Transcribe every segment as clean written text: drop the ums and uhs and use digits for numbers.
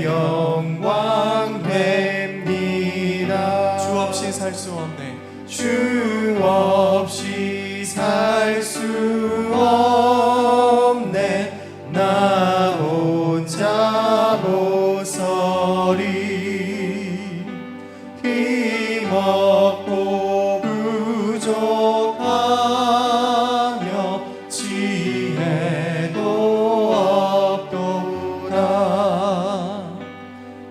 영광 됩니다. 주 없이 살 수 없네. 주 없이 살 수 없네. 나 혼자 보서리. 힘없고 부족하며 지혜도 없도다.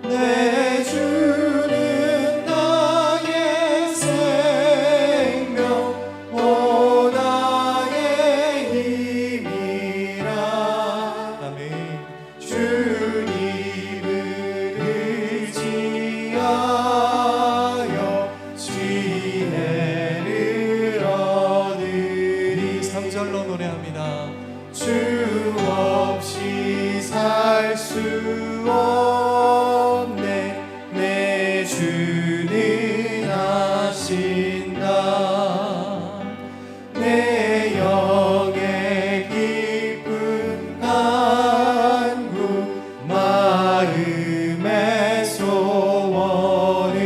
내 주는 나의 생명 오 나의 힘이라. 아멘. 주님을 의지하여 지혜를 얻으리. 3절로 노래합니다. 주 없이 살 수 없네. 내 주는 아신다. 내 영의 깊은 간구 마음의 소원을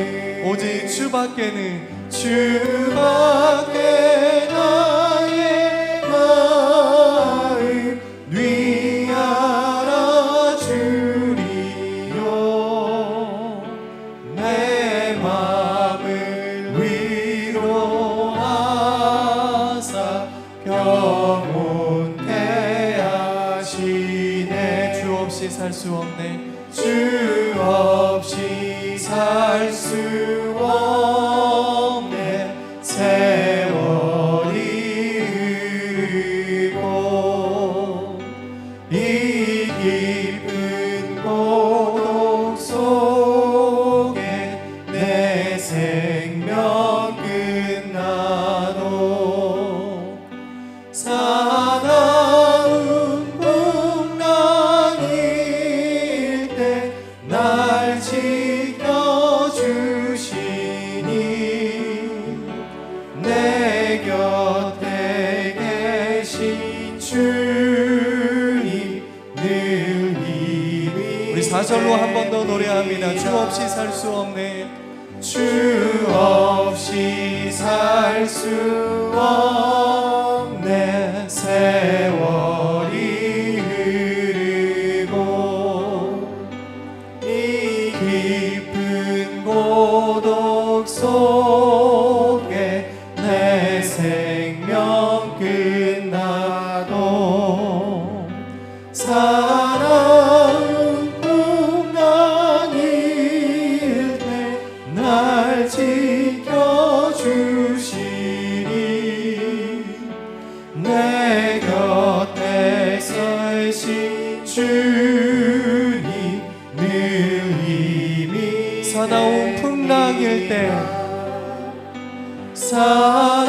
오직 주밖에는 주밖에 나의 마음 네 알아주리요. 내 마음을 위로하사 평온케 하시네. 주 없이 살 수 없네. 주 없이 살 수 없네. 세월이 흐르고 이 깊은 고독 속에 내 생명 끝나도 사나운 풍랑일 때 날 지켜주시니 내 곁에 계신 주님 늘 힘이 우리 4절로 한 번 더 노래합니다. 주 없이 살 수 없네. 주 없이 살 수 없네. 세월이 흐르고 이 깊은 고독 속에 내 생명 끝나도 사나운 풍랑일 때 날 지켜주시니 내 곁에 계신 주님 늘 힘이 사나운 풍랑일 때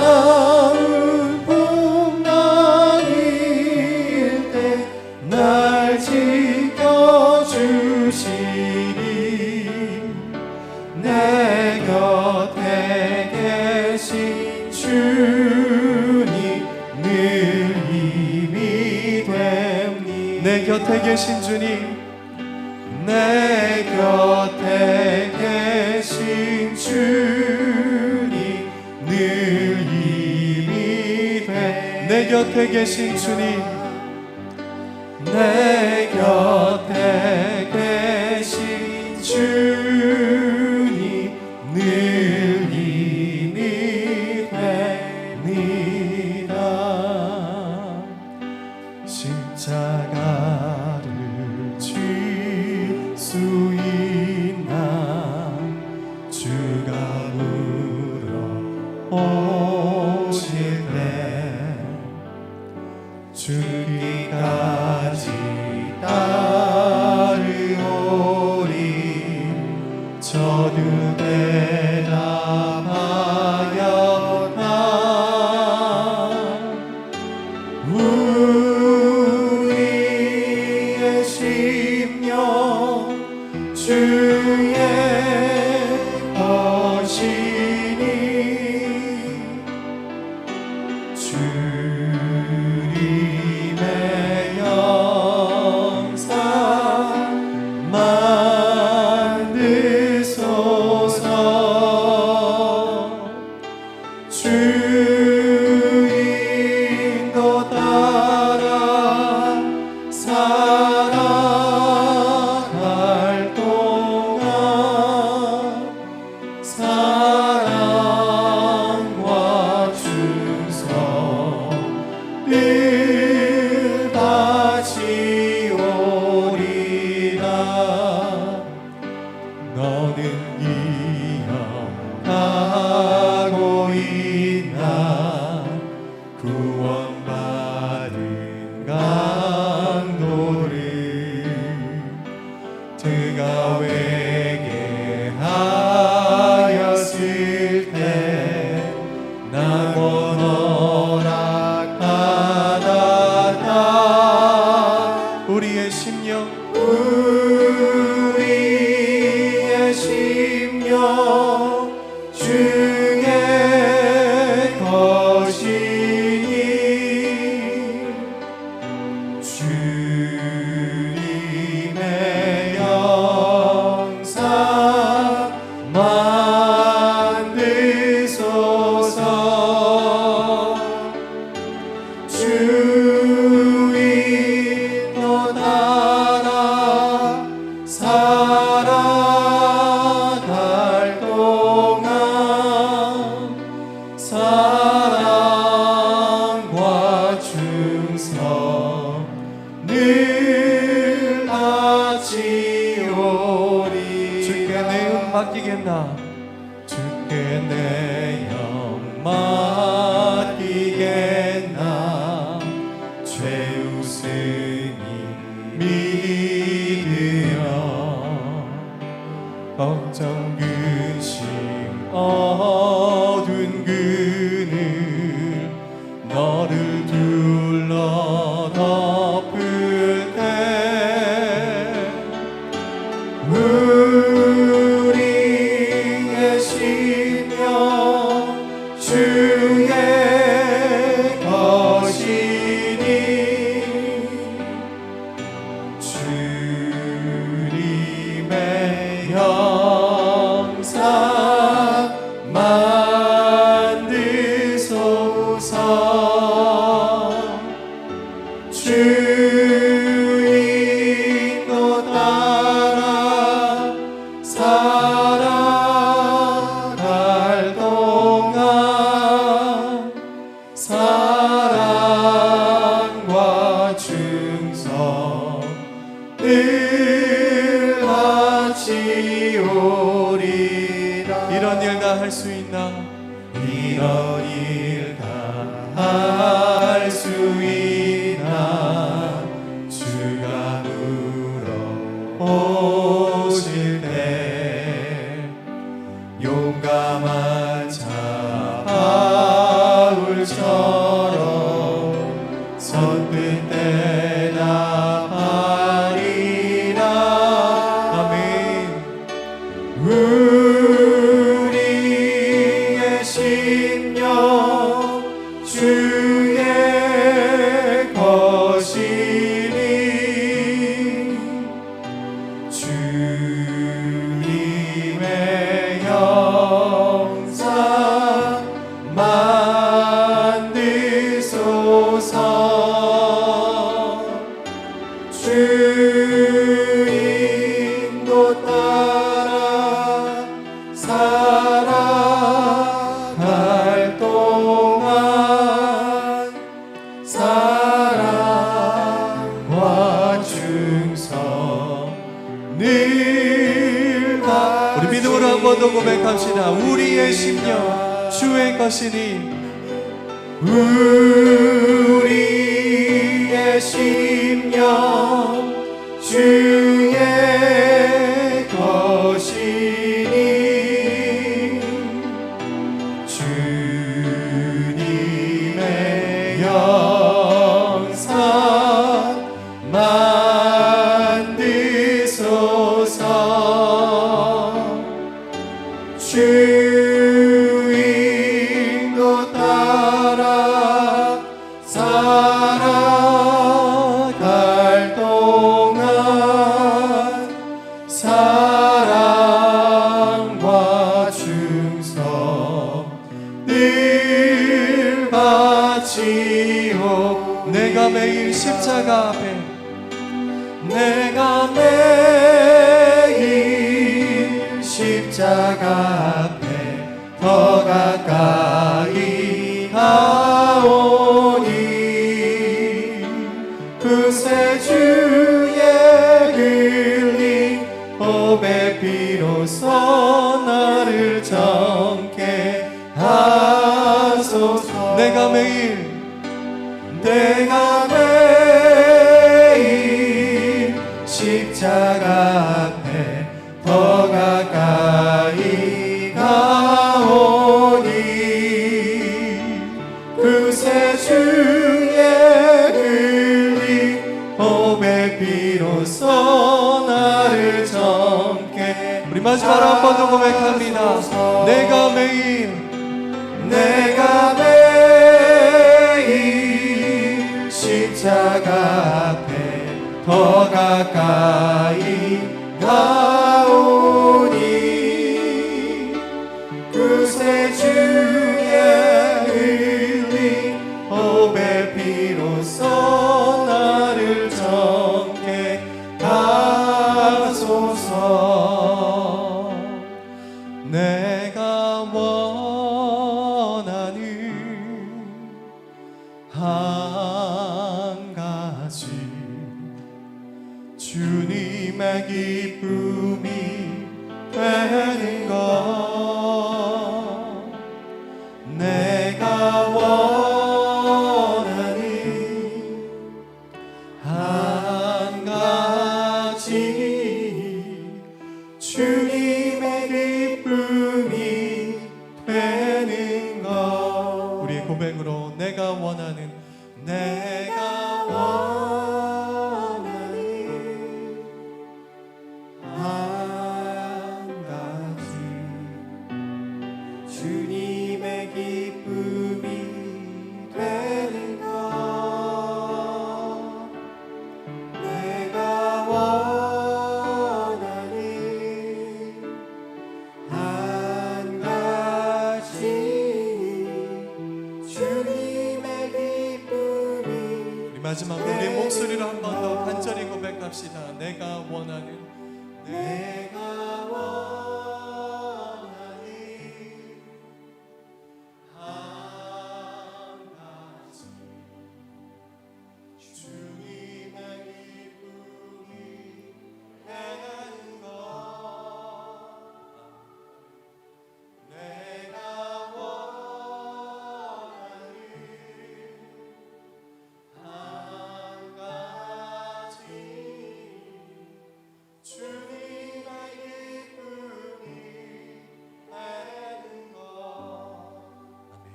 사나운 풍랑일 때 날 지켜주시니 내 곁에 계신 주님 늘 힘이 됩니다. 내 곁에 계신 주님, 내 곁에 계신 주님 늘 힘이 돼. 내 곁에 계신 주님, 내 곁에 계신 주님 늘 힘이 됩니다. 십자가를 질 수 있나. 주가 물어오실 때 죽기까지 따르오리. 저도 대답하였나. 우리의 심령 주의 것이니 주님의 영상 내가 회개하였을 때 나 원허락하다 우리의 심령 우리의 심령 주의 것이니 주님의 영상 만드소서 주의 너 따라 살아갈 동안 사랑과 충성 늘 바치오리 주께 내 영 맡기겠나 주께 내 영 맡기겠나 죄우스니 믿으며 걱정 근심 어두운 그늘 너를 둘러 덮을 때 우리의 심령 주의 것이니 주님의 영상 만드소서 주의 너 따라 살아갈 동안 사랑과 충성 늘 바치오리라 이런 일 다 할 수 있나 이런 일 다 할 수 있나 주가 물어보실 때 용감한 자 바울처럼 손끝 대답하리라 아멘 우리의 심령 주의 것이니 주님의 영상 만드소서 주의 인도 따라 살아갈 동안 사랑과 충성 늘 우리 믿음으로 한 번 더 고백합시다. 우리의 심령 주의 것이니 우리의 심령 주의 것이니 주님의 영상 만드소서 주의 인도 따라 살아갈 동안 사랑과 충성 늘 바치오 내가 매일 십자가 앞에 내가 매일 십자가 앞에 더 가까이 가오니 그새 주의 흘린 법의 피로써 나를 정케 하소서 내가 매일 십자가 앞에 더 가까이 가오니 그새 주의 흘린 보배 비로소 나를 젊게 우리 마지막으로 한 번 더 고백합니다. 내가 매일 십자가 앞에 더 가까이 가오니 그새 주의 흘린 보배 비로소 나를 젊게 하소서. 내가 원하는 한 가지 주님의 기쁨이 되는 것 내가 원하는 한 가지 주님의 기쁨이 되는 것 우리의 고백으로 내가 원하는 한 가지 주님의 기쁨이 되는 것 내가 원하는 한 가지 주님의 기쁨이 우리 마지막으로 우리의 목소리로 한 번 더 간절히 고백합시다. 내가 원하는 내가 원하는 한 가지 주님의 기쁨이 되는 것 내가 원하는 한 가지 주님의 기쁨이 되는 것 아멘.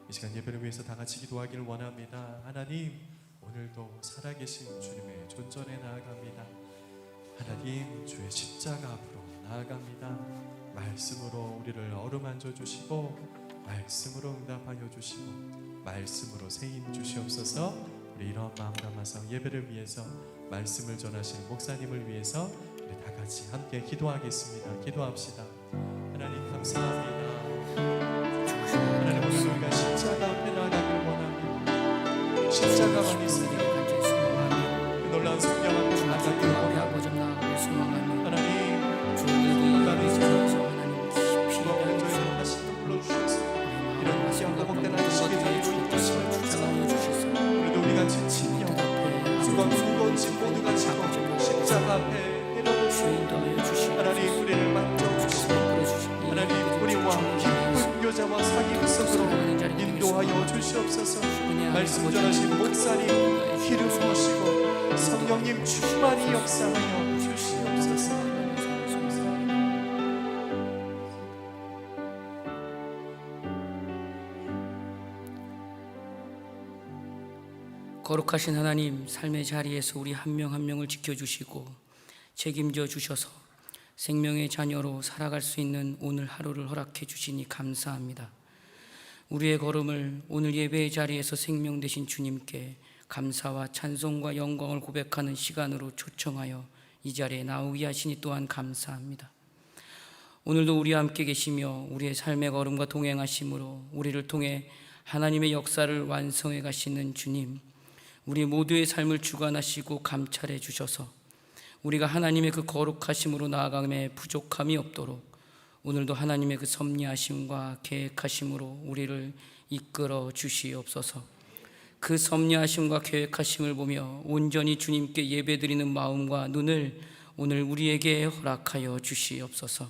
이 시간 예배를 위해서 다 같이 기도하기를 원합니다. 하나님, 오늘도 살아계신 주님의 존전에 나아갑니다. 하나님, 주의 십자가 앞으로 나아갑니다. 말씀으로 우리를 어루만져 주시고 말씀으로 응답하여 주시고 말씀으로 세임 주시옵소서. 우리 이런 마음 담아서 예배를 위해서 말씀을 전하실 목사님을 위해서 우리 다 같이 함께 기도하겠습니다. 기도합시다. 하나님 감사합니다. 하나님, 오늘 우리가 십자가 앞에 나아가길 원합니다. 십자가만 있으면 그 놀라운 성경 앞에 나아가길 원합니다. 하나님, 나는 주가 완전히 하시는 불러주셔서 이런 시험과 복된 안식의 자리로 이끄시며 주옵소서. 오늘도 우리가 지친 영 수건 무거운 짐 모두가 지고 십자가 앞에 내려놓으시고 하나님 우리를 만져주시고 하나님 우리와 기쁜 교제와 사귐 속으로 인도하여 주시옵소서. 말씀 전하신 목사님 기름 부으시고 성령님 충만히 역사하여 주시옵소서. 거룩하신 하나님, 삶의 자리에서 우리 한 명 한 명을 지켜주시고 책임져 주셔서 생명의 자녀로 살아갈 수 있는 오늘 하루를 허락해 주시니 감사합니다. 우리의 걸음을 오늘 예배의 자리에서 생명 되신 주님께 감사와 찬송과 영광을 고백하는 시간으로 초청하여 이 자리에 나오게 하시니 또한 감사합니다. 오늘도 우리와 함께 계시며 우리의 삶의 걸음과 동행하심으로 우리를 통해 하나님의 역사를 완성해 가시는 주님, 우리 모두의 삶을 주관하시고 감찰해 주셔서 우리가 하나님의 그 거룩하심으로 나아감에 부족함이 없도록 오늘도 하나님의 그 섭리하심과 계획하심으로 우리를 이끌어 주시옵소서. 그 섭리하심과 계획하심을 보며 온전히 주님께 예배드리는 마음과 눈을 오늘 우리에게 허락하여 주시옵소서.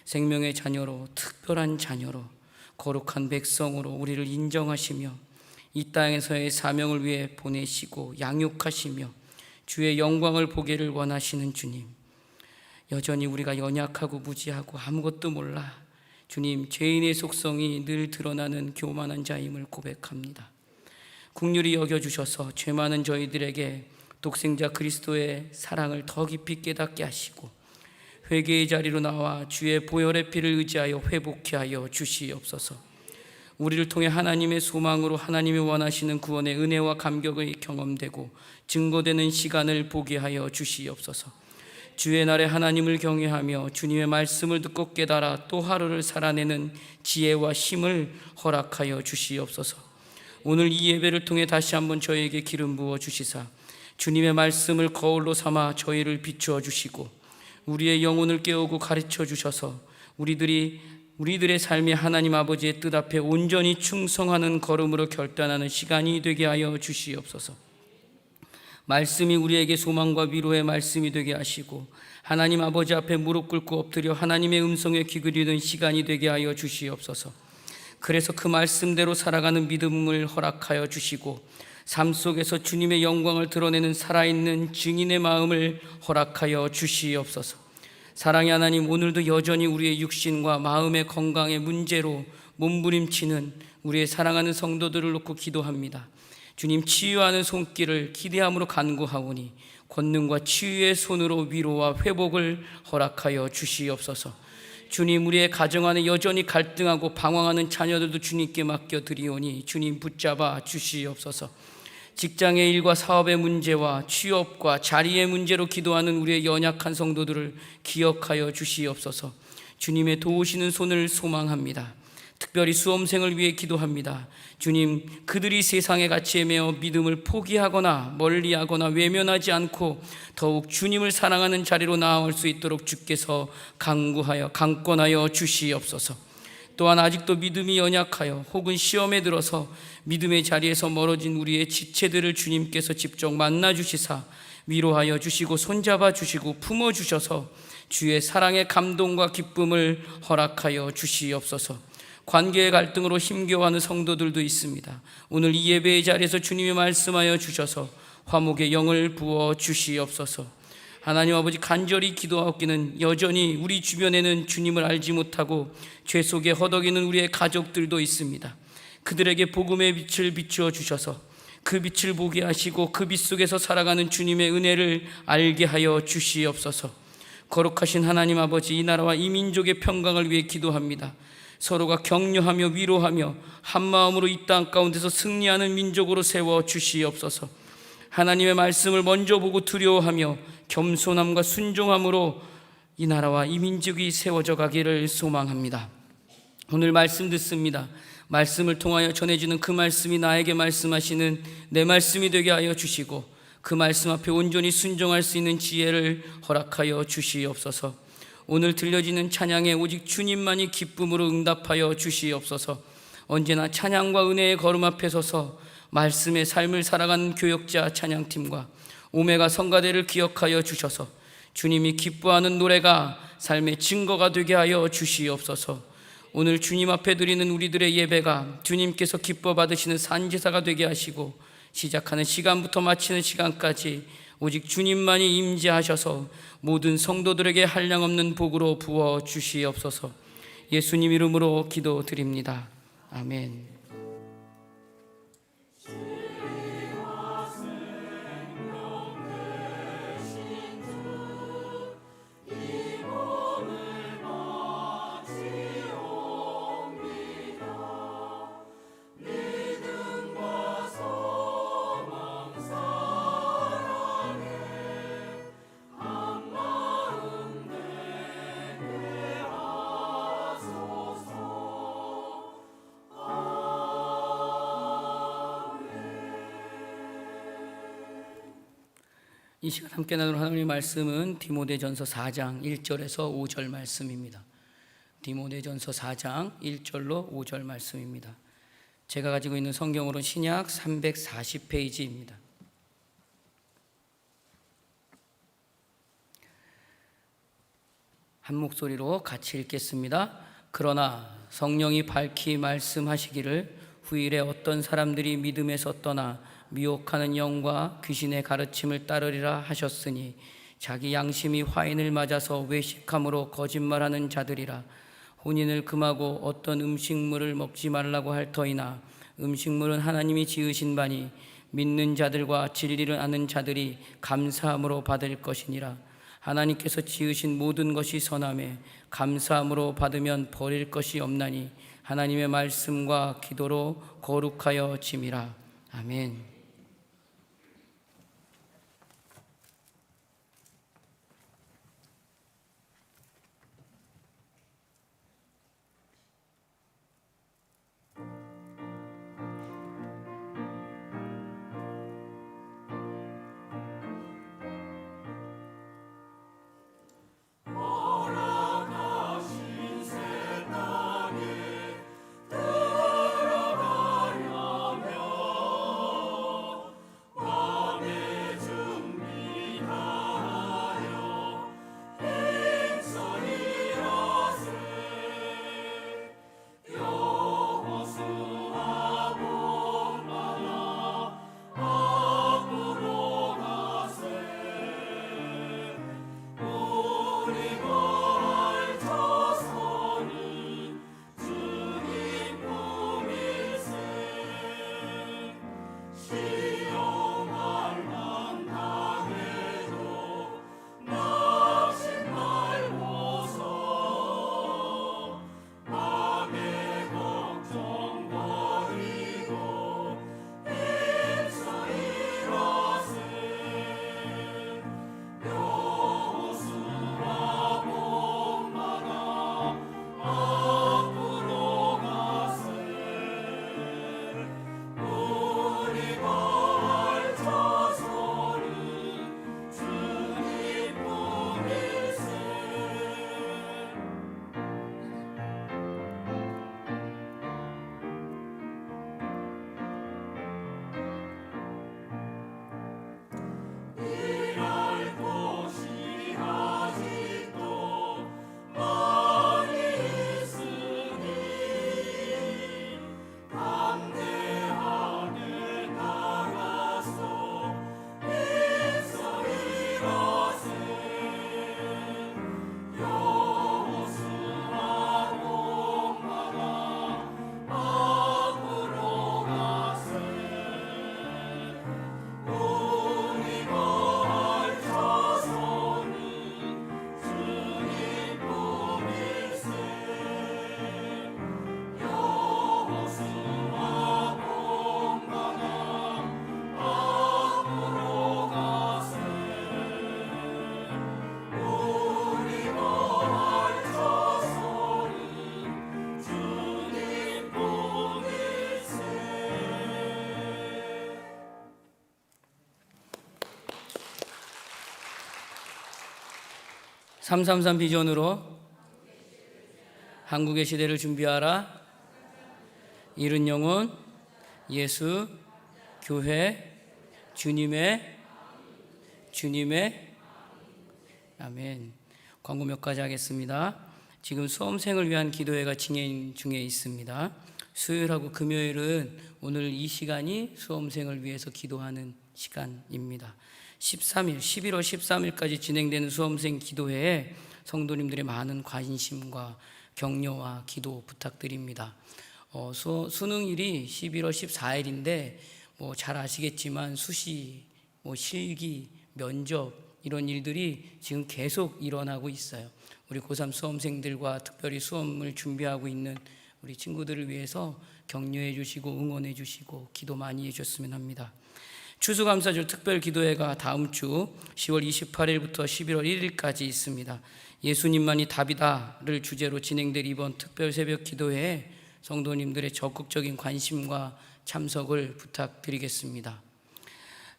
생명의 자녀로, 특별한 자녀로, 거룩한 백성으로 우리를 인정하시며 이 땅에서의 사명을 위해 보내시고 양육하시며 주의 영광을 보기를 원하시는 주님, 여전히 우리가 연약하고 무지하고 아무것도 몰라 주님, 죄인의 속성이 늘 드러나는 교만한 자임을 고백합니다. 긍휼히 여겨주셔서 죄 많은 저희들에게 독생자 그리스도의 사랑을 더 깊이 깨닫게 하시고 회개의 자리로 나와 주의 보혈의 피를 의지하여 회복케 하여 주시옵소서. 우리를 통해 하나님의 소망으로 하나님이 원하시는 구원의 은혜와 감격의 경험되고 증거되는 시간을 보게 하여 주시옵소서. 주의 날에 하나님을 경외하며 주님의 말씀을 듣고 깨달아 또 하루를 살아내는 지혜와 힘을 허락하여 주시옵소서. 오늘 이 예배를 통해 다시 한번 저희에게 기름 부어 주시사 주님의 말씀을 거울로 삼아 저희를 비추어 주시고 우리의 영혼을 깨우고 가르쳐 주셔서 우리들의 삶이 하나님 아버지의 뜻 앞에 온전히 충성하는 걸음으로 결단하는 시간이 되게 하여 주시옵소서. 말씀이 우리에게 소망과 위로의 말씀이 되게 하시고 하나님 아버지 앞에 무릎 꿇고 엎드려 하나님의 음성에 귀 기울이는 시간이 되게 하여 주시옵소서. 그래서 그 말씀대로 살아가는 믿음을 허락하여 주시고 삶 속에서 주님의 영광을 드러내는 살아있는 증인의 마음을 허락하여 주시옵소서. 사랑의 하나님, 오늘도 여전히 우리의 육신과 마음의 건강의 문제로 몸부림치는 우리의 사랑하는 성도들을 놓고 기도합니다. 주님, 치유하는 손길을 기대함으로 간구하오니 권능과 치유의 손으로 위로와 회복을 허락하여 주시옵소서. 주님, 우리의 가정 안에 여전히 갈등하고 방황하는 자녀들도 주님께 맡겨드리오니 주님 붙잡아 주시옵소서. 직장의 일과 사업의 문제와 취업과 자리의 문제로 기도하는 우리의 연약한 성도들을 기억하여 주시옵소서. 주님의 도우시는 손을 소망합니다. 특별히 수험생을 위해 기도합니다. 주님, 그들이 세상에 같이 헤매어 믿음을 포기하거나 멀리하거나 외면하지 않고 더욱 주님을 사랑하는 자리로 나아올 수 있도록 주께서 강권하여 주시옵소서. 또한 아직도 믿음이 연약하여 혹은 시험에 들어서 믿음의 자리에서 멀어진 우리의 지체들을 주님께서 직접 만나 주시사 위로하여 주시고 손잡아 주시고 품어 주셔서 주의 사랑의 감동과 기쁨을 허락하여 주시옵소서. 관계의 갈등으로 힘겨워하는 성도들도 있습니다. 오늘 이 예배의 자리에서 주님이 말씀하여 주셔서 화목의 영을 부어 주시옵소서. 하나님 아버지, 간절히 기도하옵기는 여전히 우리 주변에는 주님을 알지 못하고 죄 속에 허덕이는 우리의 가족들도 있습니다. 그들에게 복음의 빛을 비추어 주셔서 그 빛을 보게 하시고 그 빛 속에서 살아가는 주님의 은혜를 알게 하여 주시옵소서. 거룩하신 하나님 아버지, 이 나라와 이 민족의 평강을 위해 기도합니다. 서로가 격려하며 위로하며 한마음으로 이 땅 가운데서 승리하는 민족으로 세워 주시옵소서. 하나님의 말씀을 먼저 보고 두려워하며 겸손함과 순종함으로 이 나라와 이 민족이 세워져 가기를 소망합니다. 오늘 말씀 듣습니다. 말씀을 통하여 전해지는 그 말씀이 나에게 말씀하시는 내 말씀이 되게 하여 주시고 그 말씀 앞에 온전히 순종할 수 있는 지혜를 허락하여 주시옵소서. 오늘 들려지는 찬양에 오직 주님만이 기쁨으로 응답하여 주시옵소서. 언제나 찬양과 은혜의 걸음 앞에 서서 말씀의 삶을 살아가는 교역자 찬양팀과 오메가 성가대를 기억하여 주셔서 주님이 기뻐하는 노래가 삶의 증거가 되게 하여 주시옵소서. 오늘 주님 앞에 드리는 우리들의 예배가 주님께서 기뻐 받으시는 산제사가 되게 하시고 시작하는 시간부터 마치는 시간까지 오직 주님만이 임재하셔서 모든 성도들에게 한량없는 복으로 부어 주시옵소서. 예수님 이름으로 기도드립니다. 아멘. 이 시간 함께 나눌 하나님의 말씀은 디모데전서 4장 1절에서 5절 말씀입니다. 디모데전서 4장 1절로 5절 말씀입니다. 제가 가지고 있는 성경으로는 신약 340페이지입니다. 한 목소리로 같이 읽겠습니다. 그러나 성령이 밝히 말씀하시기를 후일에 어떤 사람들이 믿음에서 떠나 미혹하는 영과 귀신의 가르침을 따르리라 하셨으니 자기 양심이 화인을 맞아서 외식함으로 거짓말하는 자들이라. 혼인을 금하고 어떤 음식물을 먹지 말라고 할 터이나 음식물은 하나님이 지으신 바니 믿는 자들과 진리를 아는 자들이 감사함으로 받을 것이니라. 하나님께서 지으신 모든 것이 선하매 감사함으로 받으면 버릴 것이 없나니 하나님의 말씀과 기도로 거룩하여 짐이라. 아멘. (333) 비전으로 한국의 시대를 준비하라. 이른 영혼, 예수, 교회, 주님의 아멘. 광고 몇 가지 하겠습니다. 지금 수험생을 위한 기도회가 진행 중에 있습니다. 수요일하고 금요일은 오늘 이 시간이 수험생을 위해서 기도하는 시간입니다. 11월 13일까지 진행되는 수험생 기도회에 성도님들의 많은 관심과 격려와 기도 부탁드립니다. 수능일이 11월 14일인데 잘 아시겠지만 수시, 실기, 면접 이런 일들이 지금 계속 일어나고 있어요. 우리 고3 수험생들과 특별히 수험을 준비하고 있는 우리 친구들을 위해서 격려해 주시고 응원해 주시고 기도 많이 해 주셨으면 합니다. 추수감사절 특별기도회가 다음 주 10월 28일부터 11월 1일까지 있습니다. 예수님만이 답이다를 주제로 진행될 이번 특별 새벽 기도회에 성도님들의 적극적인 관심과 참석을 부탁드리겠습니다.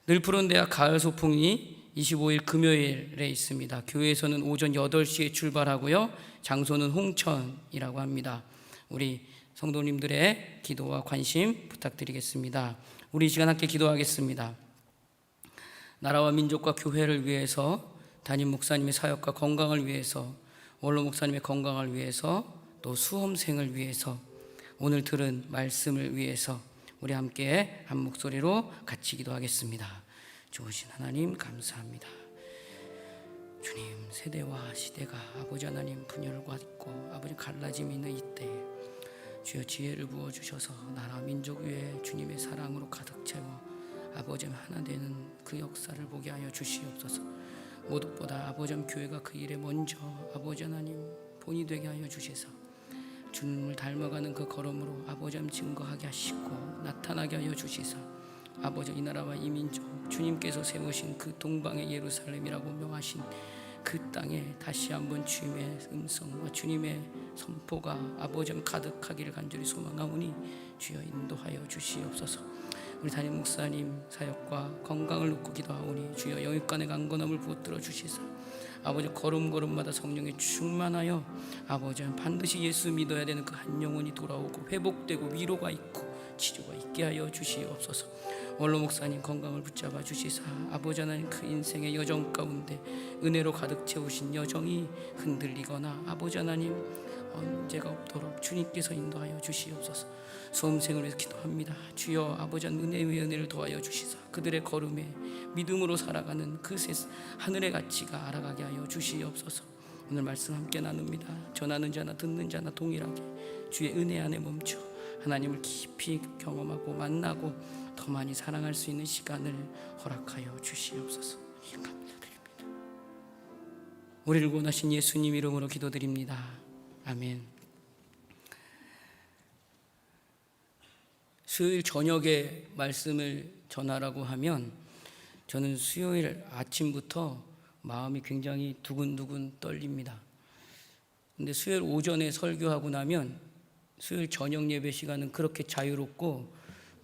늘푸른대학 가을 소풍이 25일 금요일에 있습니다. 교회에서는 오전 8시에 출발하고요. 장소는 홍천이라고 합니다. 우리 성도님들의 기도와 관심 부탁드리겠습니다. 우리 이 시간 함께 기도하겠습니다. 나라와 민족과 교회를 위해서, 담임 목사님의 사역과 건강을 위해서, 원로 목사님의 건강을 위해서, 또 수험생을 위해서, 오늘 들은 말씀을 위해서 우리 함께 한 목소리로 같이 기도하겠습니다. 좋으신 하나님 감사합니다. 주님, 세대와 시대가 아버지 하나님 분열과 있고 아버지 갈라짐이 있는 이때에 주여 지혜를 부어주셔서 나라 민족 위에 주님의 사랑으로 가득 채워 아버지 하나 되는 그 역사를 보게 하여 주시옵소서. 무엇보다 아버지 교회가 그 일에 먼저 아버지 하나님 본이 되게 하여 주셔서 주님을 닮아가는 그 걸음으로 아버지 증거하게 하시고 나타나게 하여 주시사 아버지 이 나라와 이 민족 주님께서 세우신 그 동방의 예루살렘이라고 명하신 그 땅에 다시 한번 주님의 음성과 주님의 선포가 아버지 가득하기를 간절히 소망하오니 주여 인도하여 주시옵소서. 우리 담임 목사님 사역과 건강을 놓고 기도하오니 주여 영육간의 강건함을 붙들어 주시사 아버지 걸음걸음마다 성령에 충만하여 아버지 반드시 예수 믿어야 되는 그 한 영혼이 돌아오고 회복되고 위로가 있고 치료가 있게 하여 주시옵소서. 원로 목사님 건강을 붙잡아 주시사 아버지 하나님 그 인생의 여정 가운데 은혜로 가득 채우신 여정이 흔들리거나 아버지 하나님 언제가 없도록 주님께서 인도하여 주시옵소서. 수험생을 위해서 기도합니다. 주여 아버지 은혜 위에 은혜를 더하여 주시사 그들의 걸음에 믿음으로 살아가는 그 하늘의 가치가 알아가게 하여 주시옵소서. 오늘 말씀 함께 나눕니다. 전하는 자나 듣는 자나 동일하게 주의 은혜 안에 멈춰 하나님을 깊이 경험하고 만나고 더 많이 사랑할 수 있는 시간을 허락하여 주시옵소서. 감사드립니다. 우리를 원하신 예수님 이름으로 기도드립니다. 아멘. 수요일 저녁에 말씀을 전하라고 하면 저는 수요일 아침부터 마음이 굉장히 두근두근 떨립니다. 근데 수요일 오전에 설교하고 나면 수요일 저녁 예배 시간은 그렇게 자유롭고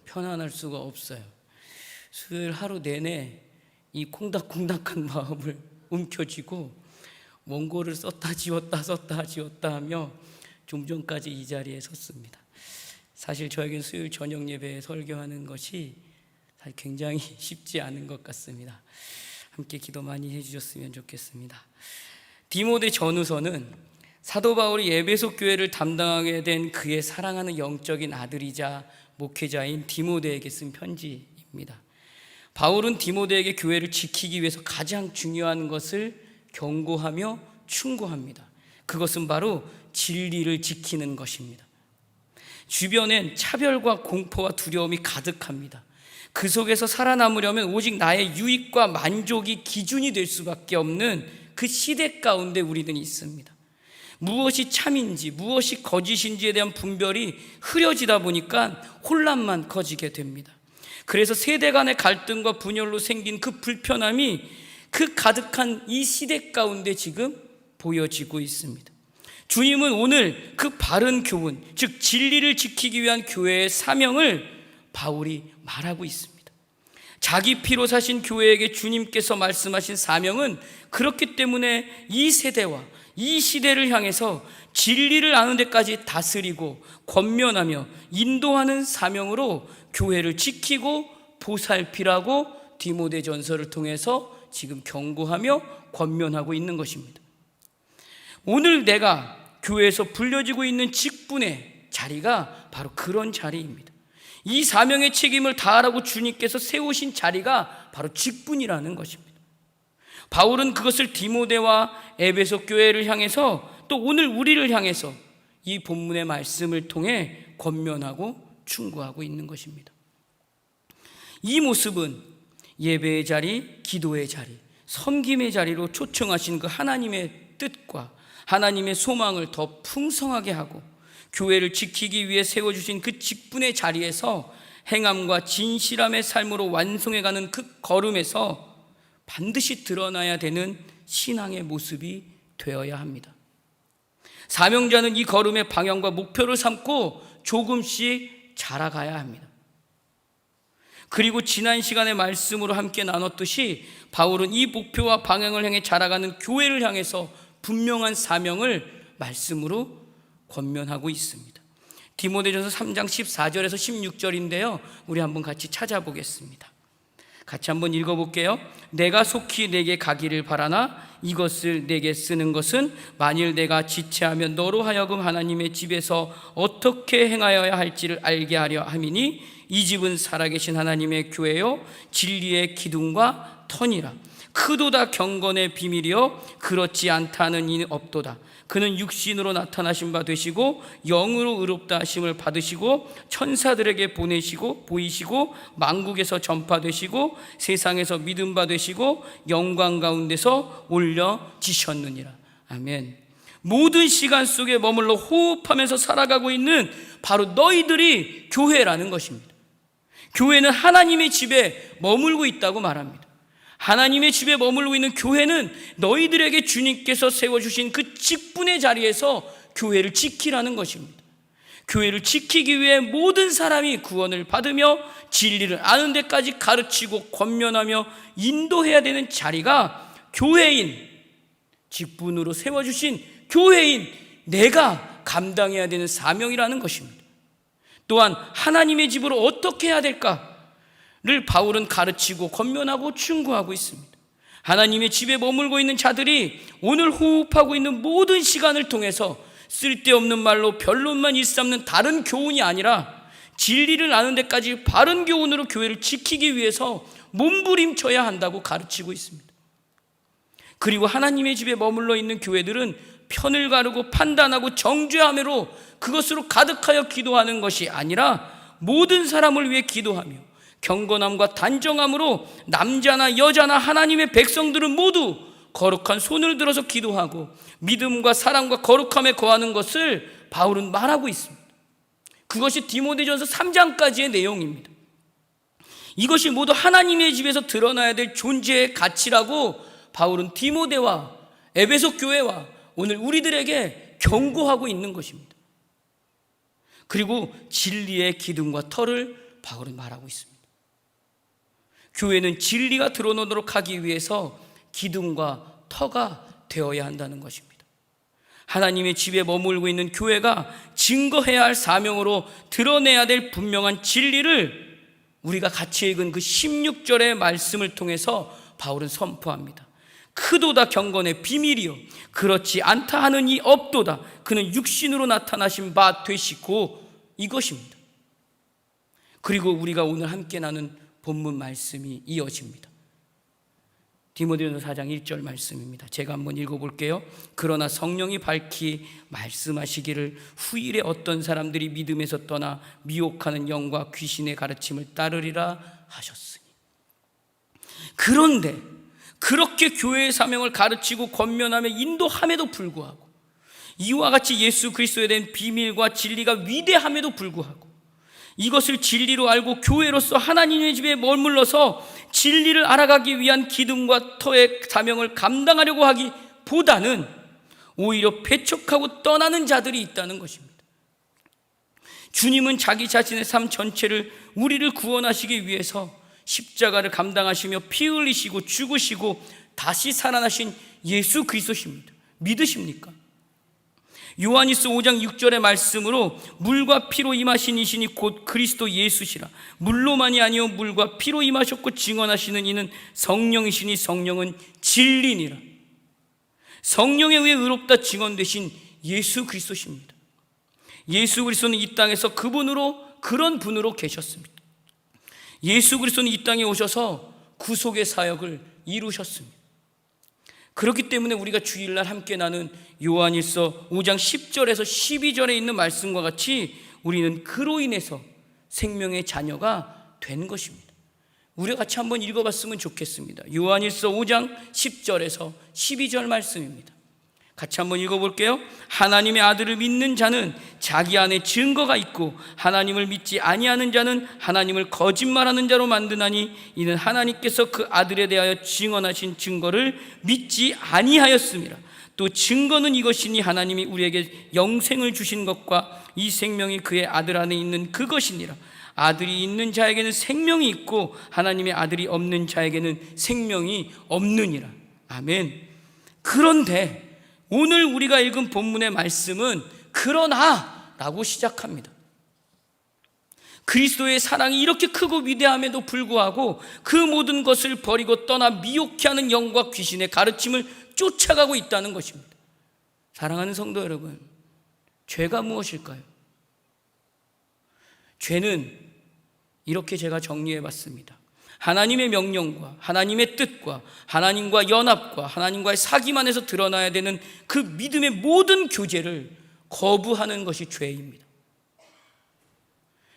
편안할 수가 없어요. 수요일 하루 내내 이 콩닥콩닥한 마음을 움켜쥐고 원고를 썼다 지웠다 썼다 지웠다 하며 좀 전까지 이 자리에 섰습니다. 사실 저에겐 수요일 저녁 예배에 설교하는 것이 사실 굉장히 쉽지 않은 것 같습니다. 함께 기도 많이 해주셨으면 좋겠습니다. 디모데 전후서는 사도 바울이 에베소 교회를 담당하게 된 그의 사랑하는 영적인 아들이자 목회자인 디모데에게 쓴 편지입니다. 바울은 디모데에게 교회를 지키기 위해서 가장 중요한 것을 경고하며 충고합니다. 그것은 바로 진리를 지키는 것입니다. 주변엔 차별과 공포와 두려움이 가득합니다. 그 속에서 살아남으려면 오직 나의 유익과 만족이 기준이 될 수밖에 없는 그 시대 가운데 우리는 있습니다. 무엇이 참인지 무엇이 거짓인지에 대한 분별이 흐려지다 보니까 혼란만 커지게 됩니다. 그래서 세대 간의 갈등과 분열로 생긴 그 불편함이 그 가득한 이 시대 가운데 지금 보여지고 있습니다. 주님은 오늘 그 바른 교훈, 즉 진리를 지키기 위한 교회의 사명을 바울이 말하고 있습니다. 자기 피로 사신 교회에게 주님께서 말씀하신 사명은 그렇기 때문에 이 세대와 이 시대를 향해서 진리를 아는 데까지 다스리고 권면하며 인도하는 사명으로 교회를 지키고 보살피라고 디모데전서를 통해서 지금 경고하며 권면하고 있는 것입니다. 오늘 내가 교회에서 불려지고 있는 직분의 자리가 바로 그런 자리입니다. 이 사명의 책임을 다하라고 주님께서 세우신 자리가 바로 직분이라는 것입니다. 바울은 그것을 디모데와 에베소 교회를 향해서 또 오늘 우리를 향해서 이 본문의 말씀을 통해 권면하고 충고하고 있는 것입니다. 이 모습은 예배의 자리, 기도의 자리, 섬김의 자리로 초청하신 그 하나님의 뜻과 하나님의 소망을 더 풍성하게 하고 교회를 지키기 위해 세워주신 그 직분의 자리에서 행함과 진실함의 삶으로 완성해가는 그 걸음에서 반드시 드러나야 되는 신앙의 모습이 되어야 합니다. 사명자는 이 걸음의 방향과 목표를 삼고 조금씩 자라가야 합니다. 그리고 지난 시간의 말씀으로 함께 나눴듯이 바울은 이 목표와 방향을 향해 자라가는 교회를 향해서 분명한 사명을 말씀으로 권면하고 있습니다. 디모데전서 3장 14절에서 16절인데요. 우리 한번 같이 찾아보겠습니다. 같이 한번 읽어볼게요. 내가 속히 내게 가기를 바라나 이것을 내게 쓰는 것은 만일 내가 지체하면 너로 하여금 하나님의 집에서 어떻게 행하여야 할지를 알게 하려 함이니 이 집은 살아계신 하나님의 교회요 진리의 기둥과 터니라. 크도다 경건의 비밀이여 그렇지 않다는 이는 없도다. 그는 육신으로 나타나신 바 되시고 영으로 의롭다 하심을 받으시고 천사들에게 보이시고 만국에서 전파되시고 세상에서 믿음 바 되시고 영광 가운데서 올려지셨느니라. 아멘. 모든 시간 속에 머물러 호흡하면서 살아가고 있는 바로 너희들이 교회라는 것입니다. 교회는 하나님의 집에 머물고 있다고 말합니다. 하나님의 집에 머물고 있는 교회는 너희들에게 주님께서 세워주신 그 직분의 자리에서 교회를 지키라는 것입니다. 교회를 지키기 위해 모든 사람이 구원을 받으며 진리를 아는 데까지 가르치고 권면하며 인도해야 되는 자리가 교회인, 직분으로 세워주신 교회인 내가 감당해야 되는 사명이라는 것입니다. 또한 하나님의 집으로 어떻게 해야 될까를 바울은 가르치고 권면하고 충고하고 있습니다. 하나님의 집에 머물고 있는 자들이 오늘 호흡하고 있는 모든 시간을 통해서 쓸데없는 말로 변론만 일삼는 다른 교훈이 아니라 진리를 아는 데까지 바른 교훈으로 교회를 지키기 위해서 몸부림쳐야 한다고 가르치고 있습니다. 그리고 하나님의 집에 머물러 있는 교회들은 편을 가르고 판단하고 정죄함으로 그것으로 가득하여 기도하는 것이 아니라 모든 사람을 위해 기도하며 경건함과 단정함으로 남자나 여자나 하나님의 백성들은 모두 거룩한 손을 들어서 기도하고 믿음과 사랑과 거룩함에 거하는 것을 바울은 말하고 있습니다. 그것이 디모데전서 3장까지의 내용입니다. 이것이 모두 하나님의 집에서 드러나야 될 존재의 가치라고 바울은 디모데와 에베소 교회와 오늘 우리들에게 경고하고 있는 것입니다. 그리고 진리의 기둥과 터를 바울은 말하고 있습니다. 교회는 진리가 드러나도록 하기 위해서 기둥과 터가 되어야 한다는 것입니다. 하나님의 집에 머물고 있는 교회가 증거해야 할 사명으로 드러내야 될 분명한 진리를 우리가 같이 읽은 그 16절의 말씀을 통해서 바울은 선포합니다. 크도다 경건의 비밀이요 그렇지 않다 하는 이 없도다. 그는 육신으로 나타나신 바 되시고, 이것입니다. 그리고 우리가 오늘 함께 나눈 본문 말씀이 이어집니다. 디모데전서 4장 1절 말씀입니다. 제가 한번 읽어볼게요. 그러나 성령이 밝히 말씀하시기를 후일에 어떤 사람들이 믿음에서 떠나 미혹하는 영과 귀신의 가르침을 따르리라 하셨으니. 그런데 그렇게 교회의 사명을 가르치고 권면하며 인도함에도 불구하고, 이와 같이 예수 그리스도에 대한 비밀과 진리가 위대함에도 불구하고, 이것을 진리로 알고 교회로서 하나님의 집에 머물러서 진리를 알아가기 위한 기둥과 터의 사명을 감당하려고 하기보다는 오히려 배척하고 떠나는 자들이 있다는 것입니다. 주님은 자기 자신의 삶 전체를 우리를 구원하시기 위해서 십자가를 감당하시며 피 흘리시고 죽으시고 다시 살아나신 예수 그리스도십니다. 믿으십니까? 요한일서 5장 6절의 말씀으로 물과 피로 임하신 이신이 곧 그리스도 예수시라. 물로만이 아니요 물과 피로 임하셨고 증언하시는 이는 성령이시니 성령은 진리니라. 성령에 의해 의롭다 증언되신 예수 그리스도십니다. 예수 그리스도는 이 땅에서 그런 분으로 계셨습니다. 예수 그리스도는 이 땅에 오셔서 구속의 사역을 이루셨습니다. 그렇기 때문에 우리가 주일날 함께 나눈 요한일서 5장 10절에서 12절에 있는 말씀과 같이 우리는 그로 인해서 생명의 자녀가 된 것입니다. 우리가 같이 한번 읽어봤으면 좋겠습니다. 요한일서 5장 10절에서 12절 말씀입니다. 같이 한번 읽어볼게요. 하나님의 아들을 믿는 자는 자기 안에 증거가 있고 하나님을 믿지 아니하는 자는 하나님을 거짓말하는 자로 만드나니 이는 하나님께서 그 아들에 대하여 증언하신 증거를 믿지 아니하였음이라. 또 증거는 이것이니 하나님이 우리에게 영생을 주신 것과 이 생명이 그의 아들 안에 있는 그것이니라. 아들이 있는 자에게는 생명이 있고 하나님의 아들이 없는 자에게는 생명이 없느니라. 아멘. 그런데 오늘 우리가 읽은 본문의 말씀은 그러나 라고 시작합니다. 그리스도의 사랑이 이렇게 크고 위대함에도 불구하고 그 모든 것을 버리고 떠나 미혹해 하는 영과 귀신의 가르침을 쫓아가고 있다는 것입니다. 사랑하는 성도 여러분, 죄가 무엇일까요? 죄는 이렇게 제가 정리해 봤습니다. 하나님의 명령과 하나님의 뜻과 하나님과 연합과 하나님과의 사귐 안에서 드러나야 되는 그 믿음의 모든 교제를 거부하는 것이 죄입니다.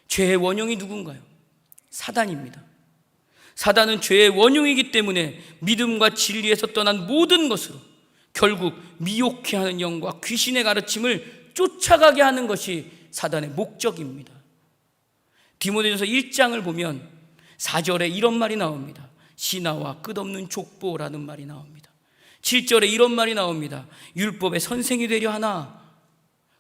죄의 원흉이 누군가요? 사단입니다. 사단은 죄의 원흉이기 때문에 믿음과 진리에서 떠난 모든 것으로 결국 미혹해 하는 영과 귀신의 가르침을 쫓아가게 하는 것이 사단의 목적입니다. 디모데전서 1장을 보면 4절에 이런 말이 나옵니다. 신하와 끝없는 족보라는 말이 나옵니다. 7절에 이런 말이 나옵니다. 율법의 선생이 되려 하나.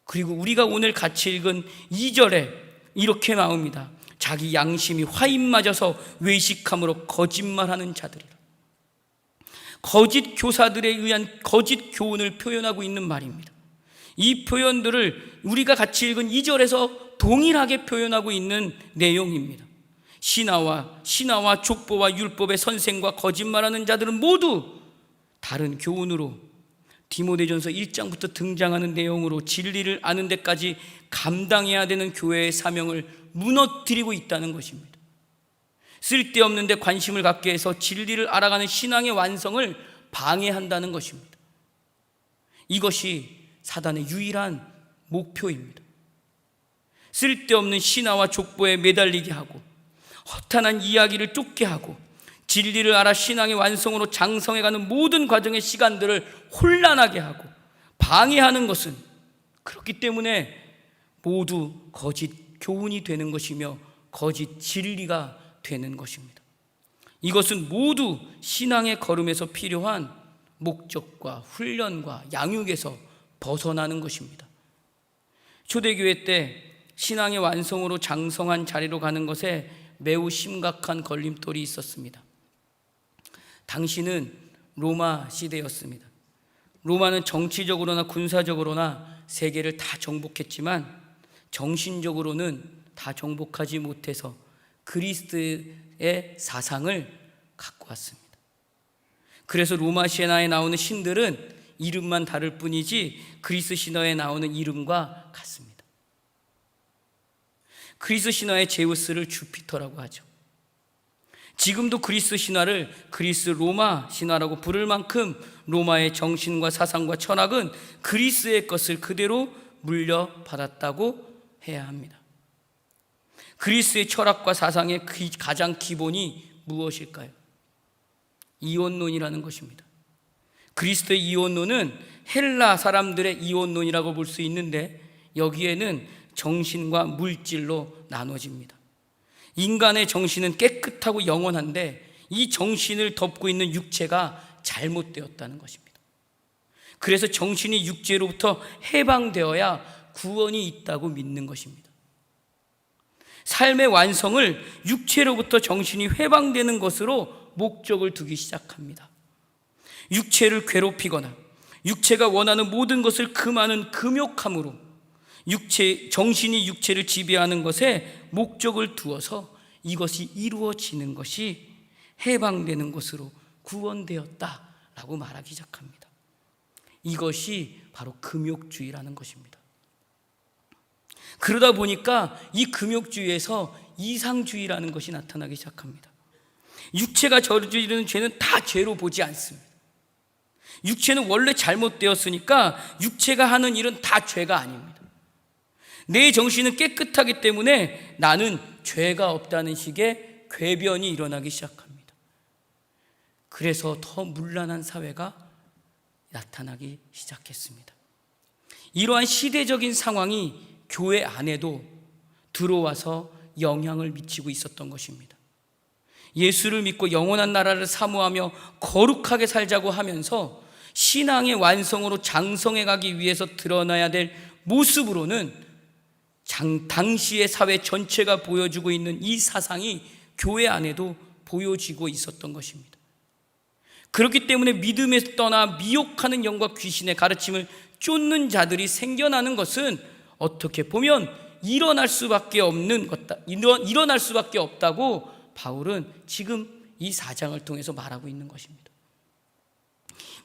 그리고 우리가 오늘 같이 읽은 2절에 이렇게 나옵니다. 자기 양심이 화인 맞아서 외식함으로 거짓말하는 자들이라. 거짓 교사들에 의한 거짓 교훈을 표현하고 있는 말입니다. 이 표현들을 우리가 같이 읽은 2절에서 동일하게 표현하고 있는 내용입니다. 신하와 족보와 율법의 선생과 거짓말하는 자들은 모두 다른 교훈으로 디모데전서 1장부터 등장하는 내용으로 진리를 아는 데까지 감당해야 되는 교회의 사명을 무너뜨리고 있다는 것입니다. 쓸데없는 데 관심을 갖게 해서 진리를 알아가는 신앙의 완성을 방해한다는 것입니다. 이것이 사단의 유일한 목표입니다. 쓸데없는 신하와 족보에 매달리게 하고 허탄한 이야기를 쫓게 하고 진리를 알아 신앙의 완성으로 장성해가는 모든 과정의 시간들을 혼란하게 하고 방해하는 것은 그렇기 때문에 모두 거짓 교훈이 되는 것이며 거짓 진리가 되는 것입니다. 이것은 모두 신앙의 걸음에서 필요한 목적과 훈련과 양육에서 벗어나는 것입니다. 초대교회 때 신앙의 완성으로 장성한 자리로 가는 것에 매우 심각한 걸림돌이 있었습니다. 당시는 로마 시대였습니다. 로마는 정치적으로나 군사적으로나 세계를 다 정복했지만 정신적으로는 다 정복하지 못해서 그리스도의 사상을 갖고 왔습니다. 그래서 로마 신화에 나오는 신들은 이름만 다를 뿐이지 그리스 신화에 나오는 이름과 같습니다. 그리스 신화의 제우스를 주피터라고 하죠. 지금도 그리스 신화를 그리스 로마 신화라고 부를 만큼 로마의 정신과 사상과 철학은 그리스의 것을 그대로 물려받았다고 해야 합니다. 그리스의 철학과 사상의 가장 기본이 무엇일까요? 이원론이라는 것입니다. 그리스도의 이원론은 헬라 사람들의 이원론이라고 볼 수 있는데 여기에는 정신과 물질로 나눠집니다. 인간의 정신은 깨끗하고 영원한데 이 정신을 덮고 있는 육체가 잘못되었다는 것입니다. 그래서 정신이 육체로부터 해방되어야 구원이 있다고 믿는 것입니다. 삶의 완성을 육체로부터 정신이 해방되는 것으로 목적을 두기 시작합니다. 육체를 괴롭히거나 육체가 원하는 모든 것을 금하는 금욕함으로 정신이 육체를 지배하는 것에 목적을 두어서 이것이 이루어지는 것이 해방되는 것으로 구원되었다라고 말하기 시작합니다. 이것이 바로 금욕주의라는 것입니다. 그러다 보니까 이 금욕주의에서 이상주의라는 것이 나타나기 시작합니다. 육체가 저지르는 죄는 다 죄로 보지 않습니다. 육체는 원래 잘못되었으니까 육체가 하는 일은 다 죄가 아닙니다. 내 정신은 깨끗하기 때문에 나는 죄가 없다는 식의 궤변이 일어나기 시작합니다. 그래서 더 문란한 사회가 나타나기 시작했습니다. 이러한 시대적인 상황이 교회 안에도 들어와서 영향을 미치고 있었던 것입니다. 예수를 믿고 영원한 나라를 사모하며 거룩하게 살자고 하면서 신앙의 완성으로 장성해 가기 위해서 드러나야 될 모습으로는 당시의 사회 전체가 보여주고 있는 이 사상이 교회 안에도 보여지고 있었던 것입니다. 그렇기 때문에 믿음에서 떠나 미혹하는 영과 귀신의 가르침을 쫓는 자들이 생겨나는 것은 어떻게 보면 일어날 수밖에 없다고 바울은 지금 이 4장을 통해서 말하고 있는 것입니다.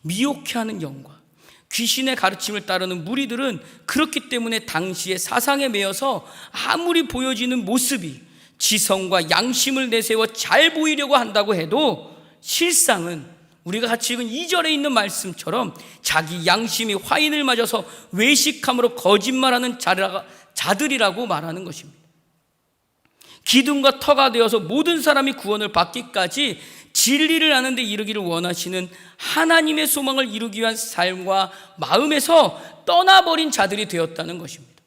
미혹해하는 영과 귀신의 가르침을 따르는 무리들은 그렇기 때문에 당시의 사상에 매여서 아무리 보여지는 모습이 지성과 양심을 내세워 잘 보이려고 한다고 해도 실상은 우리가 같이 읽은 2절에 있는 말씀처럼 자기 양심이 화인을 맞아서 외식함으로 거짓말하는 자들이라고 말하는 것입니다. 기둥과 터가 되어서 모든 사람이 구원을 받기까지 진리를 아는 데 이르기를 원하시는 하나님의 소망을 이루기 위한 삶과 마음에서 떠나버린 자들이 되었다는 것입니다.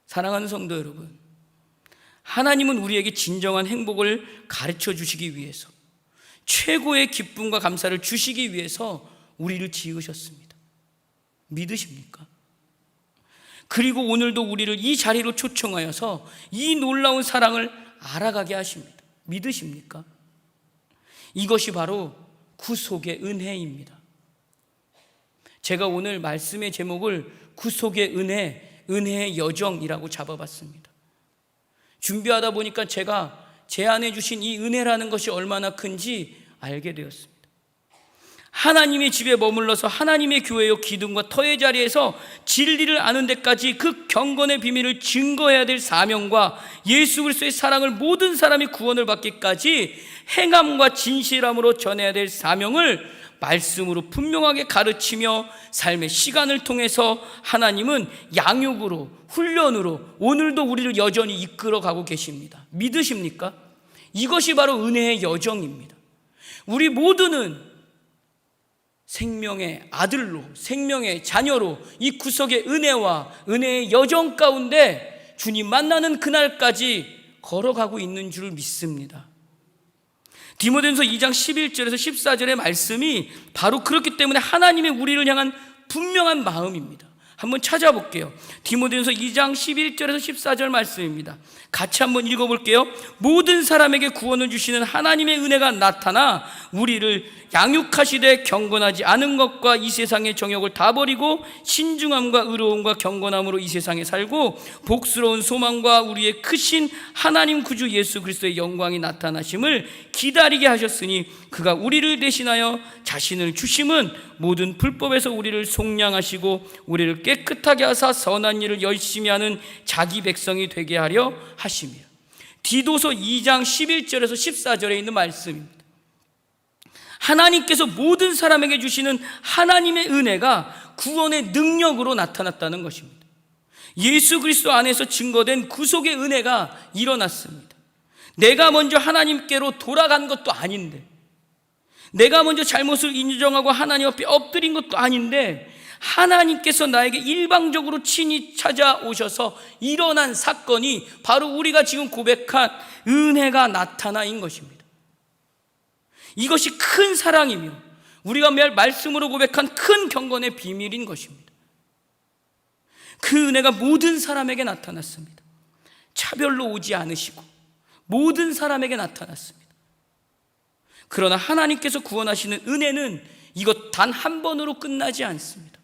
사랑하는 성도 여러분, 하나님은 우리에게 진정한 행복을 가르쳐 주시기 위해서, 최고의 기쁨과 감사를 주시기 위해서 우리를 지으셨습니다. 믿으십니까? 그리고 오늘도 우리를 이 자리로 초청하여서 이 놀라운 사랑을 알아가게 하십니다. 믿으십니까? 이것이 바로 구속의 은혜입니다. 제가 오늘 말씀의 제목을 구속의 은혜, 은혜의 여정이라고 잡아봤습니다. 준비하다 보니까 제가 제안해 주신 이 은혜라는 것이 얼마나 큰지 알게 되었습니다. 하나님의 집에 머물러서 하나님의 교회요 기둥과 터의 자리에서 진리를 아는 데까지 그 경건의 비밀을 증거해야 될 사명과 예수 그리스도의 사랑을 모든 사람이 구원을 받기까지 행함과 진실함으로 전해야 될 사명을 말씀으로 분명하게 가르치며 삶의 시간을 통해서 하나님은 양육으로, 훈련으로 오늘도 우리를 여전히 이끌어가고 계십니다. 믿으십니까? 이것이 바로 은혜의 여정입니다. 우리 모두는 생명의 아들로, 생명의 자녀로 이 구속의 은혜와 은혜의 여정 가운데 주님 만나는 그날까지 걸어가고 있는 줄 믿습니다. 디모데전서 2장 11절에서 14절의 말씀이 바로 그렇기 때문에 하나님의 우리를 향한 분명한 마음입니다. 한번 찾아볼게요. 디모데전서 2장 11절에서 14절 말씀입니다. 같이 한번 읽어볼게요. 모든 사람에게 구원을 주시는 하나님의 은혜가 나타나 우리를 양육하시되 경건하지 않은 것과 이 세상의 정욕을 다 버리고 신중함과 의로움과 경건함으로 이 세상에 살고 복스러운 소망과 우리의 크신 하나님 구주 예수 그리스도의 영광이 나타나심을 기다리게 하셨으니 그가 우리를 대신하여 자신을 주심은 모든 불법에서 우리를 속량하시고 우리를 깨끗하게 하사 선한 일을 열심히 하는 자기 백성이 되게 하려 하시며. 디도서 2장 11절에서 14절에 있는 말씀입니다. 하나님께서 모든 사람에게 주시는 하나님의 은혜가 구원의 능력으로 나타났다는 것입니다. 예수 그리스도 안에서 증거된 구속의 은혜가 일어났습니다. 내가 먼저 하나님께로 돌아간 것도 아닌데, 내가 먼저 잘못을 인정하고 하나님 앞에 엎드린 것도 아닌데 하나님께서 나에게 일방적으로 친히 찾아오셔서 일어난 사건이 바로 우리가 지금 고백한 은혜가 나타나인 것입니다. 이것이 큰 사랑이며 우리가 매일 말씀으로 고백한 큰 경건의 비밀인 것입니다. 그 은혜가 모든 사람에게 나타났습니다. 차별로 오지 않으시고 모든 사람에게 나타났습니다. 그러나 하나님께서 구원하시는 은혜는 이것 단 한 번으로 끝나지 않습니다.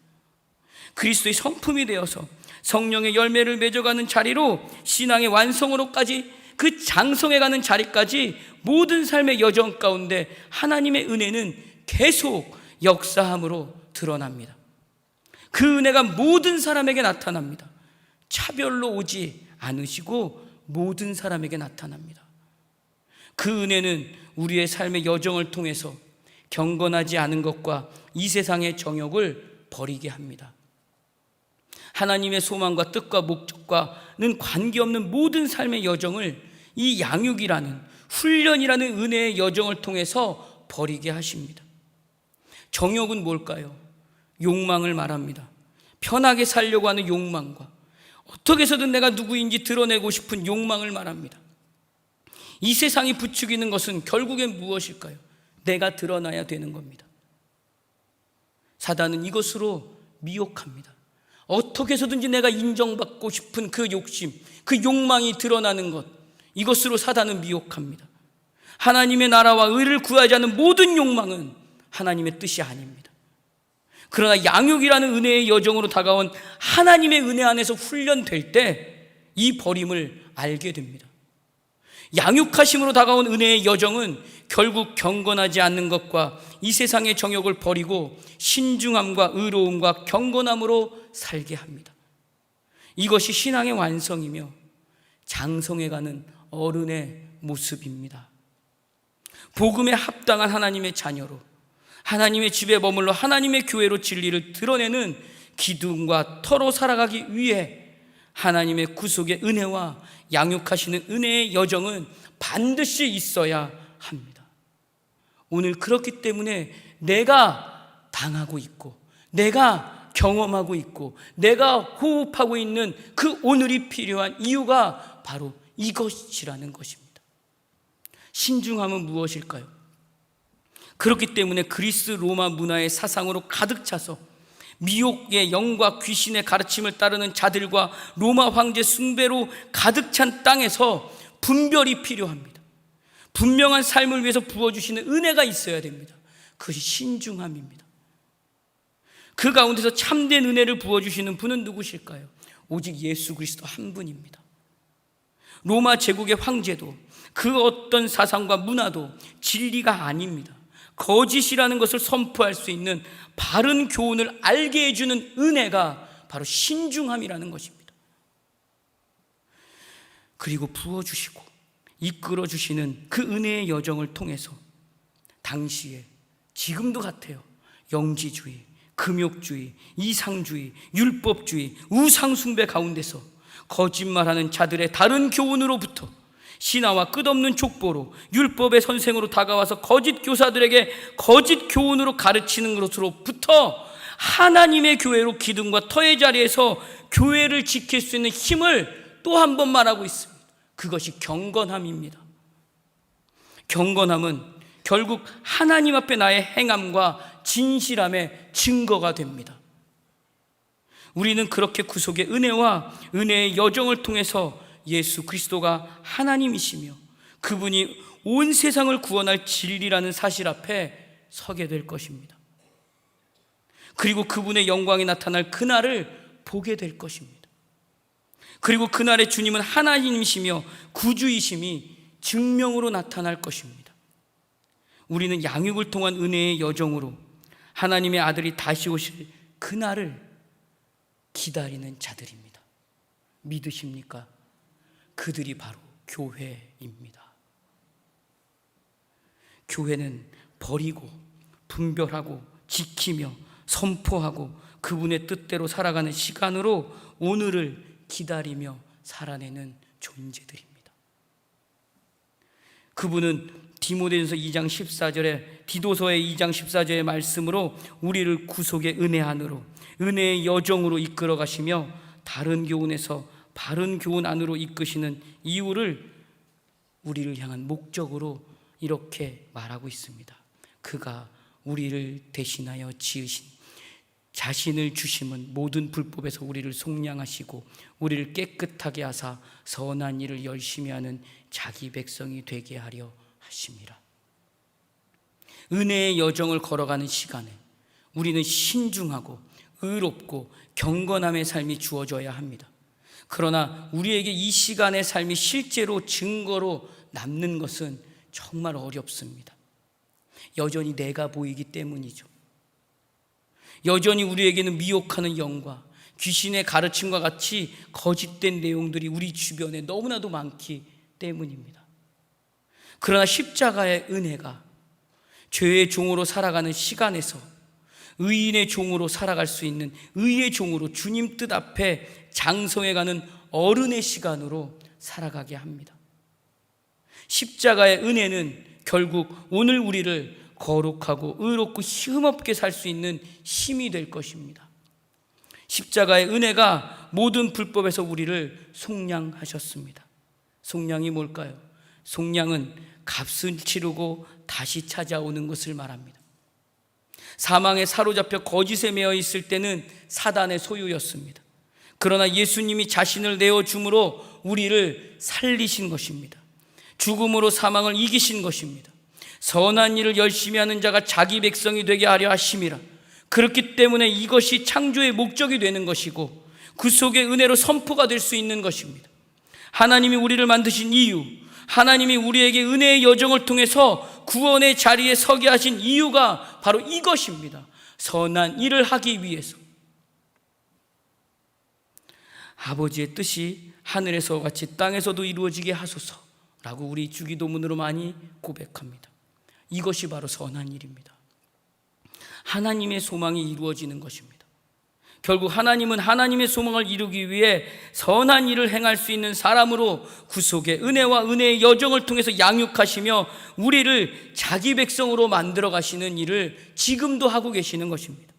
그리스도의 성품이 되어서 성령의 열매를 맺어가는 자리로 신앙의 완성으로까지 그 장성해가는 자리까지 모든 삶의 여정 가운데 하나님의 은혜는 계속 역사함으로 드러납니다. 그 은혜가 모든 사람에게 나타납니다. 차별로 오지 않으시고 모든 사람에게 나타납니다. 그 은혜는 우리의 삶의 여정을 통해서 경건하지 않은 것과 이 세상의 정욕을 버리게 합니다. 하나님의 소망과 뜻과 목적과는 관계없는 모든 삶의 여정을 이 양육이라는 훈련이라는 은혜의 여정을 통해서 버리게 하십니다. 정욕은 뭘까요? 욕망을 말합니다. 편하게 살려고 하는 욕망과 어떻게 해서든 내가 누구인지 드러내고 싶은 욕망을 말합니다. 이 세상이 부추기는 것은 결국엔 무엇일까요? 내가 드러나야 되는 겁니다. 사단은 이것으로 미혹합니다. 어떻게 해서든지 내가 인정받고 싶은 그 욕심, 그 욕망이 드러나는 것, 이것으로 사단은 미혹합니다. 하나님의 나라와 의를 구하지 않는 모든 욕망은 하나님의 뜻이 아닙니다. 그러나 양육이라는 은혜의 여정으로 다가온 하나님의 은혜 안에서 훈련될 때 이 버림을 알게 됩니다. 양육하심으로 다가온 은혜의 여정은 결국 경건하지 않는 것과 이 세상의 정욕을 버리고 신중함과 의로움과 경건함으로 살게 합니다. 이것이 신앙의 완성이며 장성해가는 어른의 모습입니다. 복음에 합당한 하나님의 자녀로 하나님의 집에 머물러 하나님의 교회로 진리를 드러내는 기둥과 터로 살아가기 위해 하나님의 구속의 은혜와 양육하시는 은혜의 여정은 반드시 있어야 합니다. 오늘 그렇기 때문에 내가 당하고 있고 내가 경험하고 있고 내가 호흡하고 있는 그 오늘이 필요한 이유가 바로 이것이라는 것입니다. 신중함은 무엇일까요? 그렇기 때문에 그리스 로마 문화의 사상으로 가득 차서 미혹의 영과 귀신의 가르침을 따르는 자들과 로마 황제 숭배로 가득 찬 땅에서 분별이 필요합니다. 분명한 삶을 위해서 부어주시는 은혜가 있어야 됩니다. 그것이 신중함입니다. 그 가운데서 참된 은혜를 부어주시는 분은 누구실까요? 오직 예수 그리스도 한 분입니다. 로마 제국의 황제도 그 어떤 사상과 문화도 진리가 아닙니다. 거짓이라는 것을 선포할 수 있는 바른 교훈을 알게 해주는 은혜가 바로 신중함이라는 것입니다. 그리고 부어주시고 이끌어주시는 그 은혜의 여정을 통해서 당시에 지금도 같아요. 영지주의, 금욕주의, 이상주의, 율법주의, 우상숭배 가운데서 거짓말하는 자들의 다른 교훈으로부터 신화와 끝없는 족보로 율법의 선생으로 다가와서 거짓 교사들에게 거짓 교훈으로 가르치는 것으로부터 하나님의 교회로 기둥과 터의 자리에서 교회를 지킬 수 있는 힘을 또 한 번 말하고 있습니다. 그것이 경건함입니다. 경건함은 결국 하나님 앞에 나의 행함과 진실함의 증거가 됩니다. 우리는 그렇게 구속의 은혜와 은혜의 여정을 통해서 예수 그리스도가 하나님이시며 그분이 온 세상을 구원할 진리라는 사실 앞에 서게 될 것입니다. 그리고 그분의 영광이 나타날 그날을 보게 될 것입니다. 그리고 그날의 주님은 하나님이시며 구주이심이 증명으로 나타날 것입니다. 우리는 양육을 통한 은혜의 여정으로 하나님의 아들이 다시 오실 그날을 기다리는 자들입니다. 믿으십니까? 그들이 바로 교회입니다. 교회는 버리고 분별하고 지키며 선포하고 그분의 뜻대로 살아가는 시간으로 오늘을 기다리며 살아내는 존재들입니다. 그분은 디모데전서 2장 14절에 디도서의 2장 14절의 말씀으로 우리를 구속의 은혜 안으로 은혜의 여정으로 이끌어 가시며 다른 교훈에서 바른 교훈 안으로 이끄시는 이유를 우리를 향한 목적으로 이렇게 말하고 있습니다. 그가 우리를 대신하여 지으신 자신을 주심은 모든 불법에서 우리를 속량하시고 우리를 깨끗하게 하사 선한 일을 열심히 하는 자기 백성이 되게 하려 하심이라. 은혜의 여정을 걸어가는 시간에 우리는 신중하고 의롭고 경건함의 삶이 주어져야 합니다. 그러나 우리에게 이 시간의 삶이 실제로 증거로 남는 것은 정말 어렵습니다. 여전히 내가 보이기 때문이죠. 여전히 우리에게는 미혹하는 영과 귀신의 가르침과 같이 거짓된 내용들이 우리 주변에 너무나도 많기 때문입니다. 그러나 십자가의 은혜가 죄의 종으로 살아가는 시간에서 의인의 종으로 살아갈 수 있는 의의 종으로 주님 뜻 앞에 장성해가는 어른의 시간으로 살아가게 합니다. 십자가의 은혜는 결국 오늘 우리를 거룩하고 의롭고 흠없게 살 수 있는 힘이 될 것입니다. 십자가의 은혜가 모든 불법에서 우리를 속량하셨습니다. 속량이 뭘까요? 속량은 값을 치르고 다시 찾아오는 것을 말합니다. 사망에 사로잡혀 거짓에 매여 있을 때는 사단의 소유였습니다. 그러나 예수님이 자신을 내어줌으로 우리를 살리신 것입니다. 죽음으로 사망을 이기신 것입니다. 선한 일을 열심히 하는 자가 자기 백성이 되게 하려 하심이라. 그렇기 때문에 이것이 창조의 목적이 되는 것이고 구속의 은혜로 선포가 될 수 있는 것입니다. 하나님이 우리를 만드신 이유, 하나님이 우리에게 은혜의 여정을 통해서 구원의 자리에 서게 하신 이유가 바로 이것입니다. 선한 일을 하기 위해서. 아버지의 뜻이 하늘에서 같이 땅에서도 이루어지게 하소서라고 우리 주기도문으로 많이 고백합니다. 이것이 바로 선한 일입니다. 하나님의 소망이 이루어지는 것입니다. 결국 하나님은 하나님의 소망을 이루기 위해 선한 일을 행할 수 있는 사람으로 구속의 은혜와 은혜의 여정을 통해서 양육하시며 우리를 자기 백성으로 만들어 가시는 일을 지금도 하고 계시는 것입니다.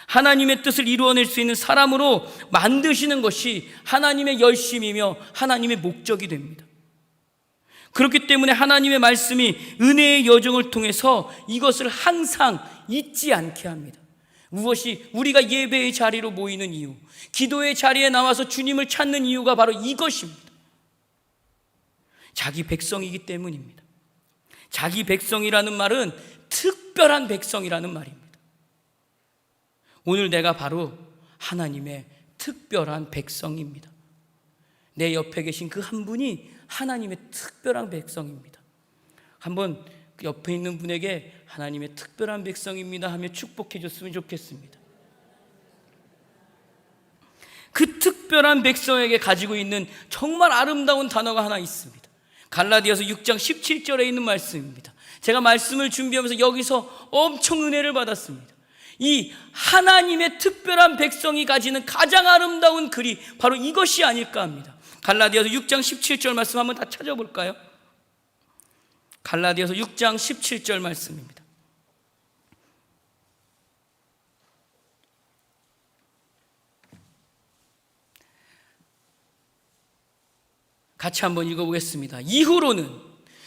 하나님의 뜻을 이루어낼 수 있는 사람으로 만드시는 것이 하나님의 열심이며 하나님의 목적이 됩니다. 그렇기 때문에 하나님의 말씀이 은혜의 여정을 통해서 이것을 항상 잊지 않게 합니다. 무엇이 우리가 예배의 자리로 모이는 이유, 기도의 자리에 나와서 주님을 찾는 이유가 바로 이것입니다. 자기 백성이기 때문입니다. 자기 백성이라는 말은 특별한 백성이라는 말입니다. 오늘 내가 바로 하나님의 특별한 백성입니다. 내 옆에 계신 그 한 분이 하나님의 특별한 백성입니다. 한번 옆에 있는 분에게 하나님의 특별한 백성입니다 하며 축복해 줬으면 좋겠습니다. 그 특별한 백성에게 가지고 있는 정말 아름다운 단어가 하나 있습니다. 갈라디아서 6장 17절에 있는 말씀입니다. 제가 말씀을 준비하면서 여기서 엄청 은혜를 받았습니다. 이 하나님의 특별한 백성이 가지는 가장 아름다운 글이 바로 이것이 아닐까 합니다. 갈라디아서 6장 17절 말씀 한번 다 찾아볼까요? 갈라디아서 6장 17절 말씀입니다. 같이 한번 읽어보겠습니다. 이후로는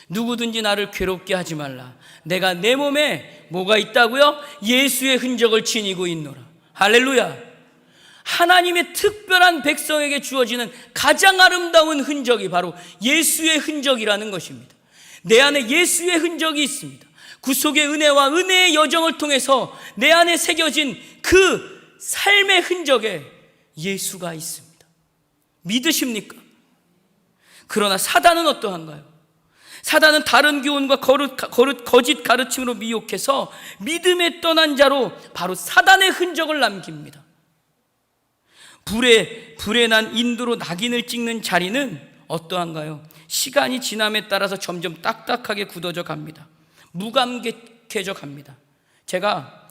누구든지 나를 괴롭게 하지 말라. 내가 내 몸에 뭐가 있다고요? 예수의 흔적을 지니고 있노라. 할렐루야. 하나님의 특별한 백성에게 주어지는 가장 아름다운 흔적이 바로 예수의 흔적이라는 것입니다. 내 안에 예수의 흔적이 있습니다. 구속의 은혜와 은혜의 여정을 통해서 내 안에 새겨진 그 삶의 흔적에 예수가 있습니다. 믿으십니까? 그러나 사단은 어떠한가요? 사단은 다른 교훈과 거짓 가르침으로 미혹해서 믿음에 떠난 자로 바로 사단의 흔적을 남깁니다. 불에 난 인두로 낙인을 찍는 자리는 어떠한가요? 시간이 지남에 따라서 점점 딱딱하게 굳어져 갑니다. 무감각해져 갑니다. 제가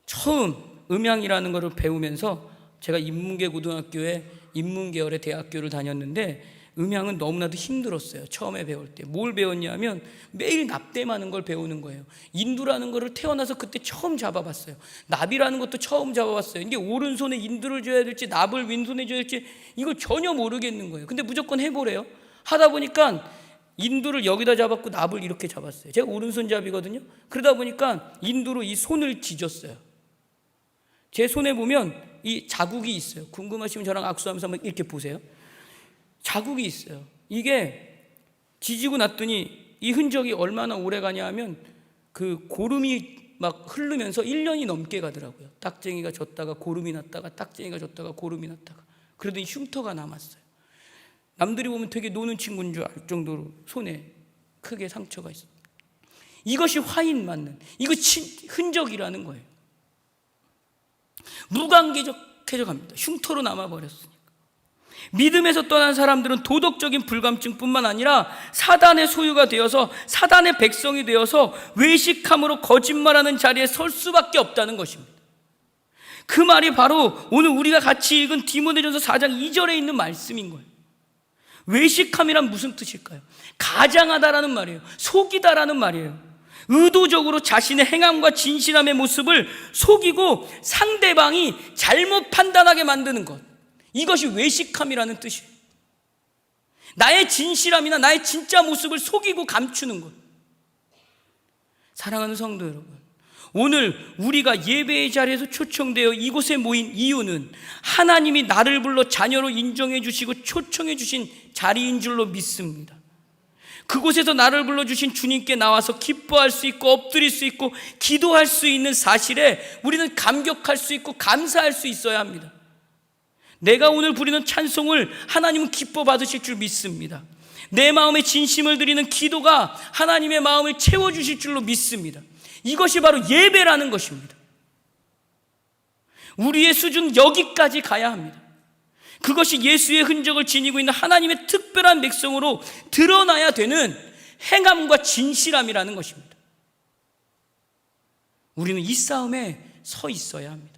처음 음향이라는 것을 배우면서 제가 인문계 고등학교에 인문계열의 대학교를 다녔는데 음향은 너무나도 힘들었어요. 처음에 배울 때 뭘 배웠냐면 매일 납땜하는 걸 배우는 거예요. 인두라는 거를 태어나서 그때 처음 잡아봤어요. 납이라는 것도 처음 잡아봤어요. 이게 오른손에 인두를 줘야 될지 납을 왼손에 줘야 될지 이걸 전혀 모르겠는 거예요. 근데 무조건 해보래요. 하다 보니까 인두를 여기다 잡았고 납을 이렇게 잡았어요. 제가 오른손잡이거든요. 그러다 보니까 인두로 이 손을 지졌어요. 제 손에 보면 이 자국이 있어요. 궁금하시면 저랑 악수하면서 한번 이렇게 보세요. 자국이 있어요. 이게 지지고 났더니 이 흔적이 얼마나 오래 가냐 하면 그 고름이 막 흐르면서 1년이 넘게 가더라고요. 딱쟁이가 졌다가 고름이 났다가 딱쟁이가 졌다가 고름이 났다가 그러더니 흉터가 남았어요. 남들이 보면 되게 노는 친구인 줄 알 정도로 손에 크게 상처가 있어요. 이것이 화인 맞는 이것이 흔적이라는 거예요. 무관계적해져 갑니다. 흉터로 남아버렸으니까. 믿음에서 떠난 사람들은 도덕적인 불감증뿐만 아니라 사단의 소유가 되어서 사단의 백성이 되어서 외식함으로 거짓말하는 자리에 설 수밖에 없다는 것입니다. 그 말이 바로 오늘 우리가 같이 읽은 디모데전서 4장 2절에 있는 말씀인 거예요. 외식함이란 무슨 뜻일까요? 가장하다라는 말이에요. 속이다라는 말이에요. 의도적으로 자신의 행함과 진실함의 모습을 속이고 상대방이 잘못 판단하게 만드는 것, 이것이 외식함이라는 뜻이에요. 나의 진실함이나 나의 진짜 모습을 속이고 감추는 것. 사랑하는 성도 여러분, 오늘 우리가 예배의 자리에서 초청되어 이곳에 모인 이유는 하나님이 나를 불러 자녀로 인정해 주시고 초청해 주신 자리인 줄로 믿습니다. 그곳에서 나를 불러주신 주님께 나와서 기뻐할 수 있고 엎드릴 수 있고 기도할 수 있는 사실에 우리는 감격할 수 있고 감사할 수 있어야 합니다. 내가 오늘 부리는 찬송을 하나님은 기뻐 받으실 줄 믿습니다. 내 마음에 진심을 드리는 기도가 하나님의 마음을 채워주실 줄로 믿습니다. 이것이 바로 예배라는 것입니다. 우리의 수준 여기까지 가야 합니다. 그것이 예수의 흔적을 지니고 있는 하나님의 특별한 백성으로 드러나야 되는 행함과 진실함이라는 것입니다. 우리는 이 싸움에 서 있어야 합니다.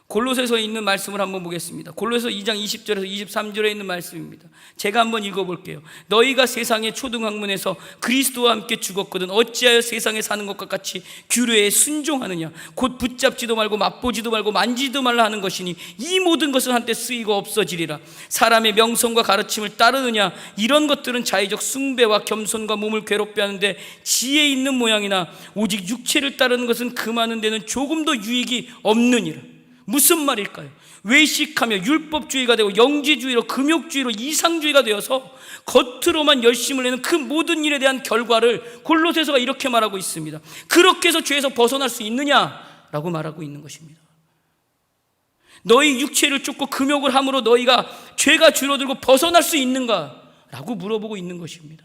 골로새서에 있는 말씀을 한번 보겠습니다. 골로새서 2장 20절에서 23절에 있는 말씀입니다. 제가 한번 읽어볼게요. 너희가 세상의 초등학문에서 그리스도와 함께 죽었거든 어찌하여 세상에 사는 것과 같이 규례에 순종하느냐. 곧 붙잡지도 말고 맛보지도 말고 만지도 말라 하는 것이니 이 모든 것은 한때 쓰이고 없어지리라. 사람의 명성과 가르침을 따르느냐. 이런 것들은 자의적 숭배와 겸손과 몸을 괴롭게 하는데 지혜 있는 모양이나 오직 육체를 따르는 것은 그 많은 데는 조금도 유익이 없느니라. 무슨 말일까요? 외식하며 율법주의가 되고 영지주의로 금욕주의로 이상주의가 되어서 겉으로만 열심을 내는 그 모든 일에 대한 결과를 골로새서가 이렇게 말하고 있습니다. 그렇게 해서 죄에서 벗어날 수 있느냐라고 말하고 있는 것입니다. 너희 육체를 쫓고 금욕을 함으로 너희가 죄가 줄어들고 벗어날 수 있는가라고 물어보고 있는 것입니다.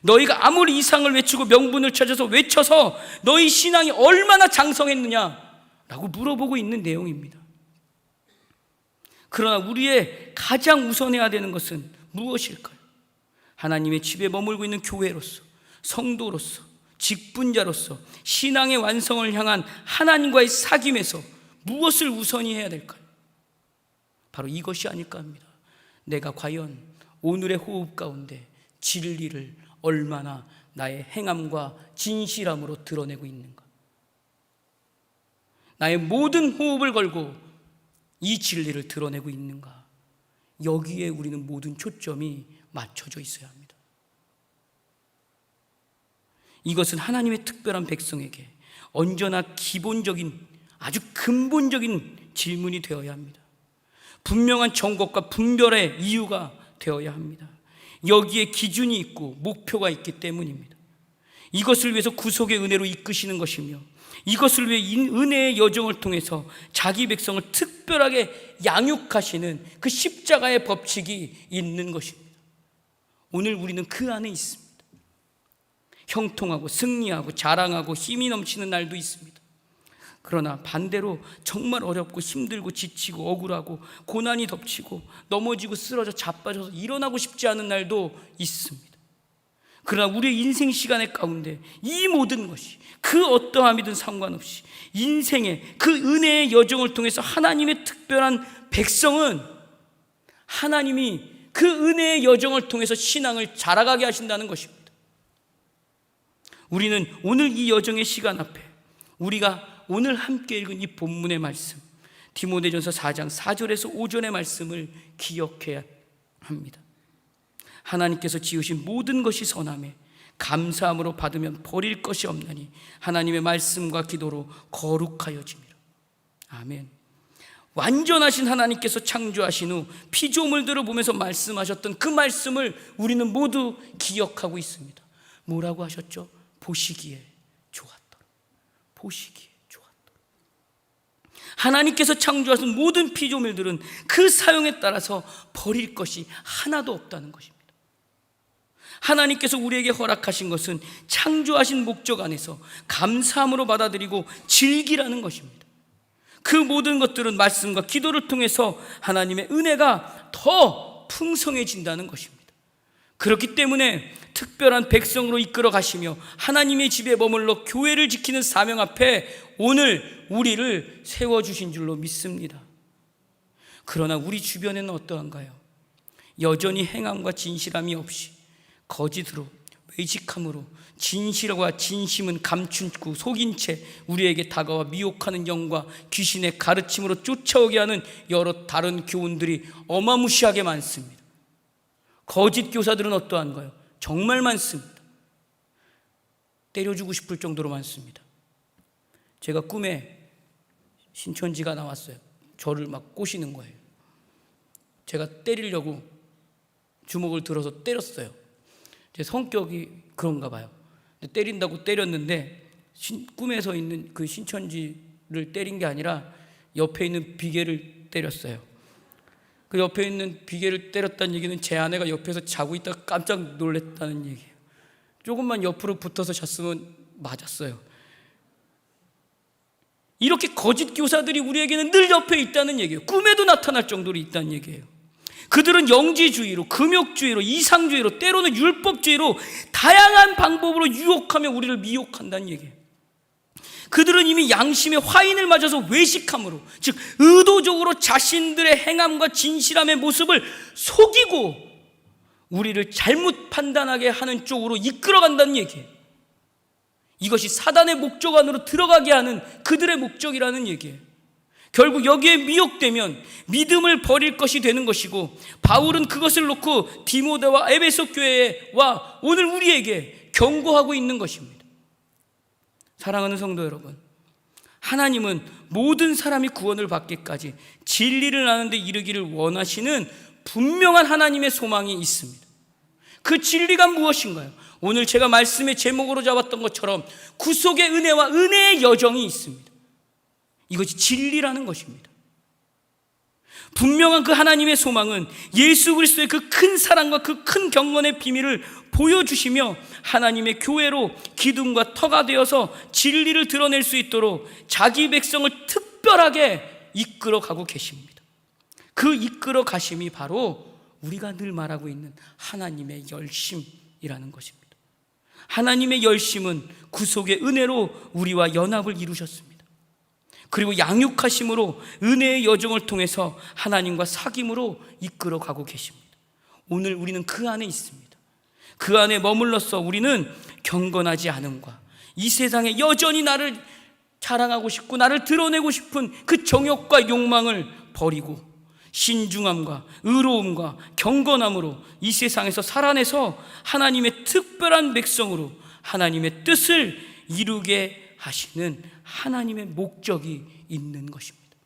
너희가 아무리 이상을 외치고 명분을 찾아서 외쳐서 너희 신앙이 얼마나 장성했느냐 라고 물어보고 있는 내용입니다. 그러나 우리의 가장 우선해야 되는 것은 무엇일까요? 하나님의 집에 머물고 있는 교회로서, 성도로서, 직분자로서 신앙의 완성을 향한 하나님과의 사귐에서 무엇을 우선히 해야 될까요? 바로 이것이 아닐까 합니다. 내가 과연 오늘의 호흡 가운데 진리를 얼마나 나의 행함과 진실함으로 드러내고 있는가? 나의 모든 호흡을 걸고 이 진리를 드러내고 있는가? 여기에 우리는 모든 초점이 맞춰져 있어야 합니다. 이것은 하나님의 특별한 백성에게 언제나 기본적인 아주 근본적인 질문이 되어야 합니다. 분명한 정곡과 분별의 이유가 되어야 합니다. 여기에 기준이 있고 목표가 있기 때문입니다. 이것을 위해서 구속의 은혜로 이끄시는 것이며 이것을 위해 은혜의 여정을 통해서 자기 백성을 특별하게 양육하시는 그 십자가의 법칙이 있는 것입니다. 오늘 우리는 그 안에 있습니다. 형통하고 승리하고 자랑하고 힘이 넘치는 날도 있습니다. 그러나 반대로 정말 어렵고 힘들고 지치고 억울하고 고난이 덮치고 넘어지고 쓰러져 자빠져서 일어나고 싶지 않은 날도 있습니다. 그러나 우리의 인생 시간의 가운데 이 모든 것이 그 어떠함이든 상관없이 인생의 그 은혜의 여정을 통해서 하나님의 특별한 백성은 하나님이 그 은혜의 여정을 통해서 신앙을 자라가게 하신다는 것입니다. 우리는 오늘 이 여정의 시간 앞에 우리가 오늘 함께 읽은 이 본문의 말씀 디모데전서 4장 4절에서 5절의 말씀을 기억해야 합니다. 하나님께서 지으신 모든 것이 선하매 감사함으로 받으면 버릴 것이 없나니 하나님의 말씀과 기도로 거룩하여짐이라. 아멘. 완전하신 하나님께서 창조하신 후 피조물들을 보면서 말씀하셨던 그 말씀을 우리는 모두 기억하고 있습니다. 뭐라고 하셨죠? 보시기에 좋았더라. 보시기에 좋았더라. 하나님께서 창조하신 모든 피조물들은 그 사용에 따라서 버릴 것이 하나도 없다는 것입니다. 하나님께서 우리에게 허락하신 것은 창조하신 목적 안에서 감사함으로 받아들이고 즐기라는 것입니다. 그 모든 것들은 말씀과 기도를 통해서 하나님의 은혜가 더 풍성해진다는 것입니다. 그렇기 때문에 특별한 백성으로 이끌어 가시며 하나님의 집에 머물러 교회를 지키는 사명 앞에 오늘 우리를 세워주신 줄로 믿습니다. 그러나 우리 주변에는 어떠한가요? 여전히 행함과 진실함이 없이 거짓으로 외식함으로 진실과 진심은 감춘고 속인 채 우리에게 다가와 미혹하는 영과 귀신의 가르침으로 쫓아오게 하는 여러 다른 교훈들이 어마무시하게 많습니다. 거짓 교사들은 어떠한가요? 정말 많습니다. 때려주고 싶을 정도로 많습니다. 제가 꿈에 신천지가 나왔어요. 저를 막 꼬시는 거예요. 제가 때리려고 주먹을 들어서 때렸어요. 제 성격이 그런가 봐요. 때린다고 때렸는데 꿈에서 있는 그 신천지를 때린 게 아니라 옆에 있는 비계를 때렸어요. 그 옆에 있는 비계를 때렸다는 얘기는 제 아내가 옆에서 자고 있다가 깜짝 놀랐다는 얘기예요. 조금만 옆으로 붙어서 잤으면 맞았어요. 이렇게 거짓 교사들이 우리에게는 늘 옆에 있다는 얘기예요. 꿈에도 나타날 정도로 있다는 얘기예요. 그들은 영지주의로, 금욕주의로, 이상주의로, 때로는 율법주의로 다양한 방법으로 유혹하며 우리를 미혹한다는 얘기예요. 그들은 이미 양심의 화인을 맞아서 외식함으로, 즉 의도적으로 자신들의 행함과 진실함의 모습을 속이고 우리를 잘못 판단하게 하는 쪽으로 이끌어간다는 얘기예요. 이것이 사단의 목적 안으로 들어가게 하는 그들의 목적이라는 얘기예요. 결국 여기에 미혹되면 믿음을 버릴 것이 되는 것이고, 바울은 그것을 놓고 디모데와 에베소 교회와 오늘 우리에게 경고하고 있는 것입니다. 사랑하는 성도 여러분, 하나님은 모든 사람이 구원을 받기까지 진리를 아는 데 이르기를 원하시는 분명한 하나님의 소망이 있습니다. 그 진리가 무엇인가요? 오늘 제가 말씀의 제목으로 잡았던 것처럼 구속의 은혜와 은혜의 여정이 있습니다. 이것이 진리라는 것입니다. 분명한 그 하나님의 소망은 예수 그리스도의 그 큰 사랑과 그 큰 경건의 비밀을 보여주시며 하나님의 교회로 기둥과 터가 되어서 진리를 드러낼 수 있도록 자기 백성을 특별하게 이끌어가고 계십니다. 그 이끌어 가심이 바로 우리가 늘 말하고 있는 하나님의 열심이라는 것입니다. 하나님의 열심은 구속의 은혜로 우리와 연합을 이루셨습니다. 그리고 양육하심으로 은혜의 여정을 통해서 하나님과 사귐으로 이끌어가고 계십니다. 오늘 우리는 그 안에 있습니다. 그 안에 머물러서 우리는 경건하지 않음과 이 세상에 여전히 나를 자랑하고 싶고 나를 드러내고 싶은 그 정욕과 욕망을 버리고 신중함과 의로움과 경건함으로 이 세상에서 살아내서 하나님의 특별한 백성으로 하나님의 뜻을 이루게 하시는 하나님의 목적이 있는 것입니다.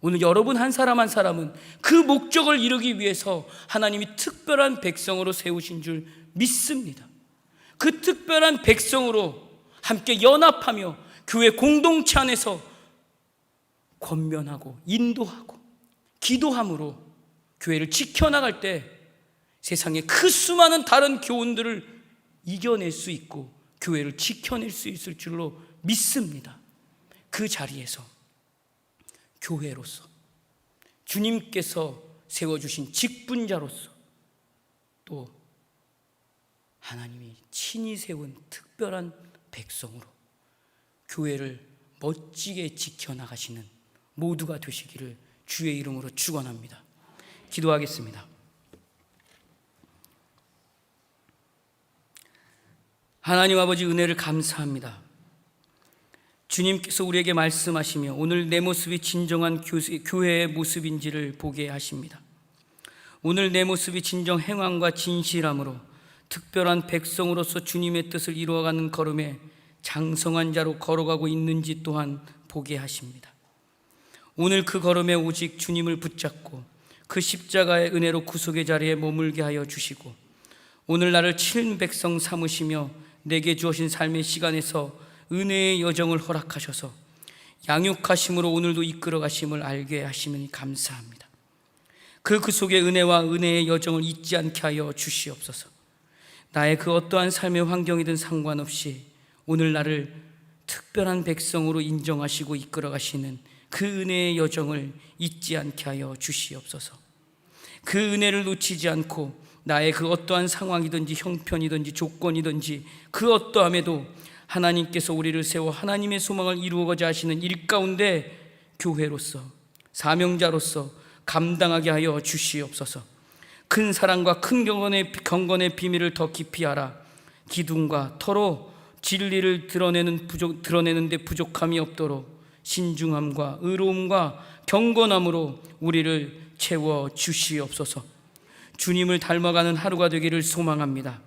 오늘 여러분 한 사람 한 사람은 그 목적을 이루기 위해서 하나님이 특별한 백성으로 세우신 줄 믿습니다. 그 특별한 백성으로 함께 연합하며 교회 공동체 안에서 권면하고 인도하고 기도함으로 교회를 지켜나갈 때 세상의 그 수많은 다른 교훈들을 이겨낼 수 있고 교회를 지켜낼 수 있을 줄로 믿습니다. 그 자리에서 교회로서 주님께서 세워주신 직분자로서 또 하나님이 친히 세운 특별한 백성으로 교회를 멋지게 지켜나가시는 모두가 되시기를 주의 이름으로 축원합니다. 기도하겠습니다. 하나님 아버지, 은혜를 감사합니다. 주님께서 우리에게 말씀하시며 오늘 내 모습이 진정한 교회의 모습인지를 보게 하십니다. 오늘 내 모습이 진정 행함과 진실함으로 특별한 백성으로서 주님의 뜻을 이루어가는 걸음에 장성한 자로 걸어가고 있는지 또한 보게 하십니다. 오늘 그 걸음에 오직 주님을 붙잡고 그 십자가의 은혜로 구속의 자리에 머물게 하여 주시고 오늘 나를 친 백성 삼으시며 내게 주어진 삶의 시간에서 은혜의 여정을 허락하셔서 양육하심으로 오늘도 이끌어 가심을 알게 하시니 감사합니다. 그 구속의 은혜와 은혜의 여정을 잊지 않게 하여 주시옵소서. 나의 그 어떠한 삶의 환경이든 상관없이 오늘 나를 특별한 백성으로 인정하시고 이끌어 가시는 그 은혜의 여정을 잊지 않게 하여 주시옵소서. 그 은혜를 놓치지 않고 나의 그 어떠한 상황이든지 형편이든지 조건이든지 그 어떠함에도 하나님께서 우리를 세워 하나님의 소망을 이루어가자 하시는 일 가운데 교회로서 사명자로서 감당하게 하여 주시옵소서. 큰 사랑과 큰 경건의 비밀을 더 깊이 알아 기둥과 터로 진리를 드러내는 데 부족함이 없도록 신중함과 의로움과 경건함으로 우리를 채워 주시옵소서. 주님을 닮아가는 하루가 되기를 소망합니다.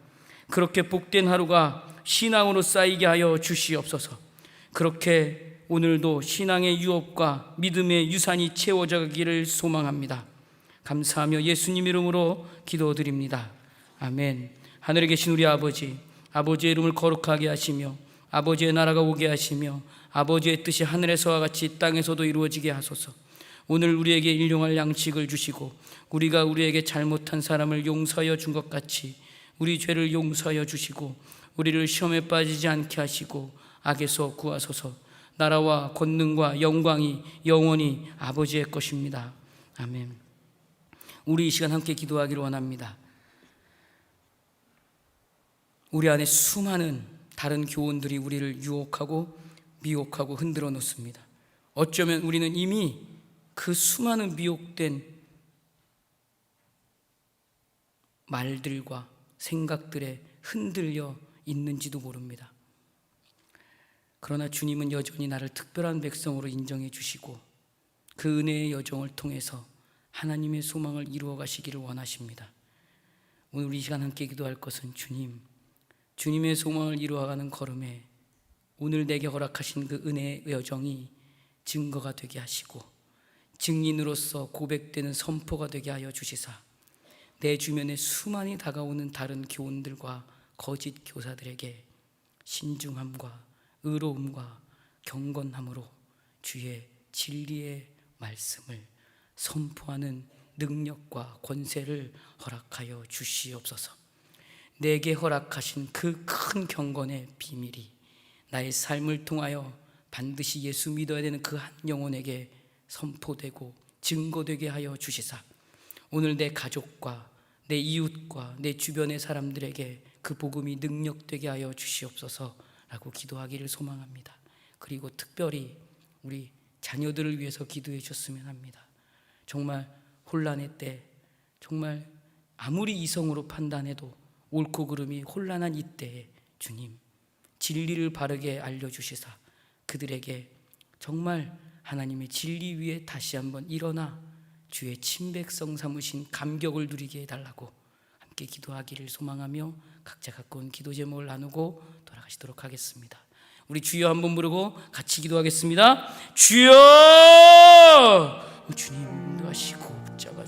그렇게 복된 하루가 신앙으로 쌓이게 하여 주시옵소서. 그렇게 오늘도 신앙의 유업과 믿음의 유산이 채워져 가기를 소망합니다. 감사하며 예수님 이름으로 기도드립니다. 아멘. 하늘에 계신 우리 아버지, 아버지의 이름을 거룩하게 하시며 아버지의 나라가 오게 하시며 아버지의 뜻이 하늘에서와 같이 땅에서도 이루어지게 하소서. 오늘 우리에게 일용할 양식을 주시고 우리가 우리에게 잘못한 사람을 용서하여 준 것 같이 우리 죄를 용서하여 주시고 우리를 시험에 빠지지 않게 하시고 악에서 구하소서. 나라와 권능과 영광이 영원히 아버지의 것입니다. 아멘. 우리 이 시간 함께 기도하기를 원합니다. 우리 안에 수많은 다른 교훈들이 우리를 유혹하고 미혹하고 흔들어 놓습니다. 어쩌면 우리는 이미 그 수많은 미혹된 말들과 생각들에 흔들려 있는지도 모릅니다. 그러나 주님은 여전히 나를 특별한 백성으로 인정해 주시고 그 은혜의 여정을 통해서 하나님의 소망을 이루어 가시기를 원하십니다. 오늘 이 시간 함께 기도할 것은 주님의 소망을 이루어가는 걸음에 오늘 내게 허락하신 그 은혜의 여정이 증거가 되게 하시고 증인으로서 고백되는 선포가 되게 하여 주시사 내 주변에 수많이 다가오는 다른 교훈들과 거짓 교사들에게 신중함과 의로움과 경건함으로 주의 진리의 말씀을 선포하는 능력과 권세를 허락하여 주시옵소서. 내게 허락하신 그 큰 경건의 비밀이 나의 삶을 통하여 반드시 예수 믿어야 되는 그 한 영혼에게 선포되고 증거되게 하여 주시사 오늘 내 가족과 내 이웃과 내 주변의 사람들에게 그 복음이 능력되게 하여 주시옵소서라고 기도하기를 소망합니다. 그리고 특별히 우리 자녀들을 위해서 기도해 주셨으면 합니다. 정말 혼란의 때, 정말 아무리 이성으로 판단해도 옳고 그름이 혼란한 이때에 주님 진리를 바르게 알려주시사 그들에게 정말 하나님의 진리 위에 다시 한번 일어나 주의 친백성 삼으신 감격을 누리게 해달라고 함께 기도하기를 소망하며 각자 갖고 온 기도 제목을 나누고 돌아가시도록 하겠습니다. 우리 주여 한번 부르고 같이 기도하겠습니다. 주여! 주님 인도하시고 붙잡아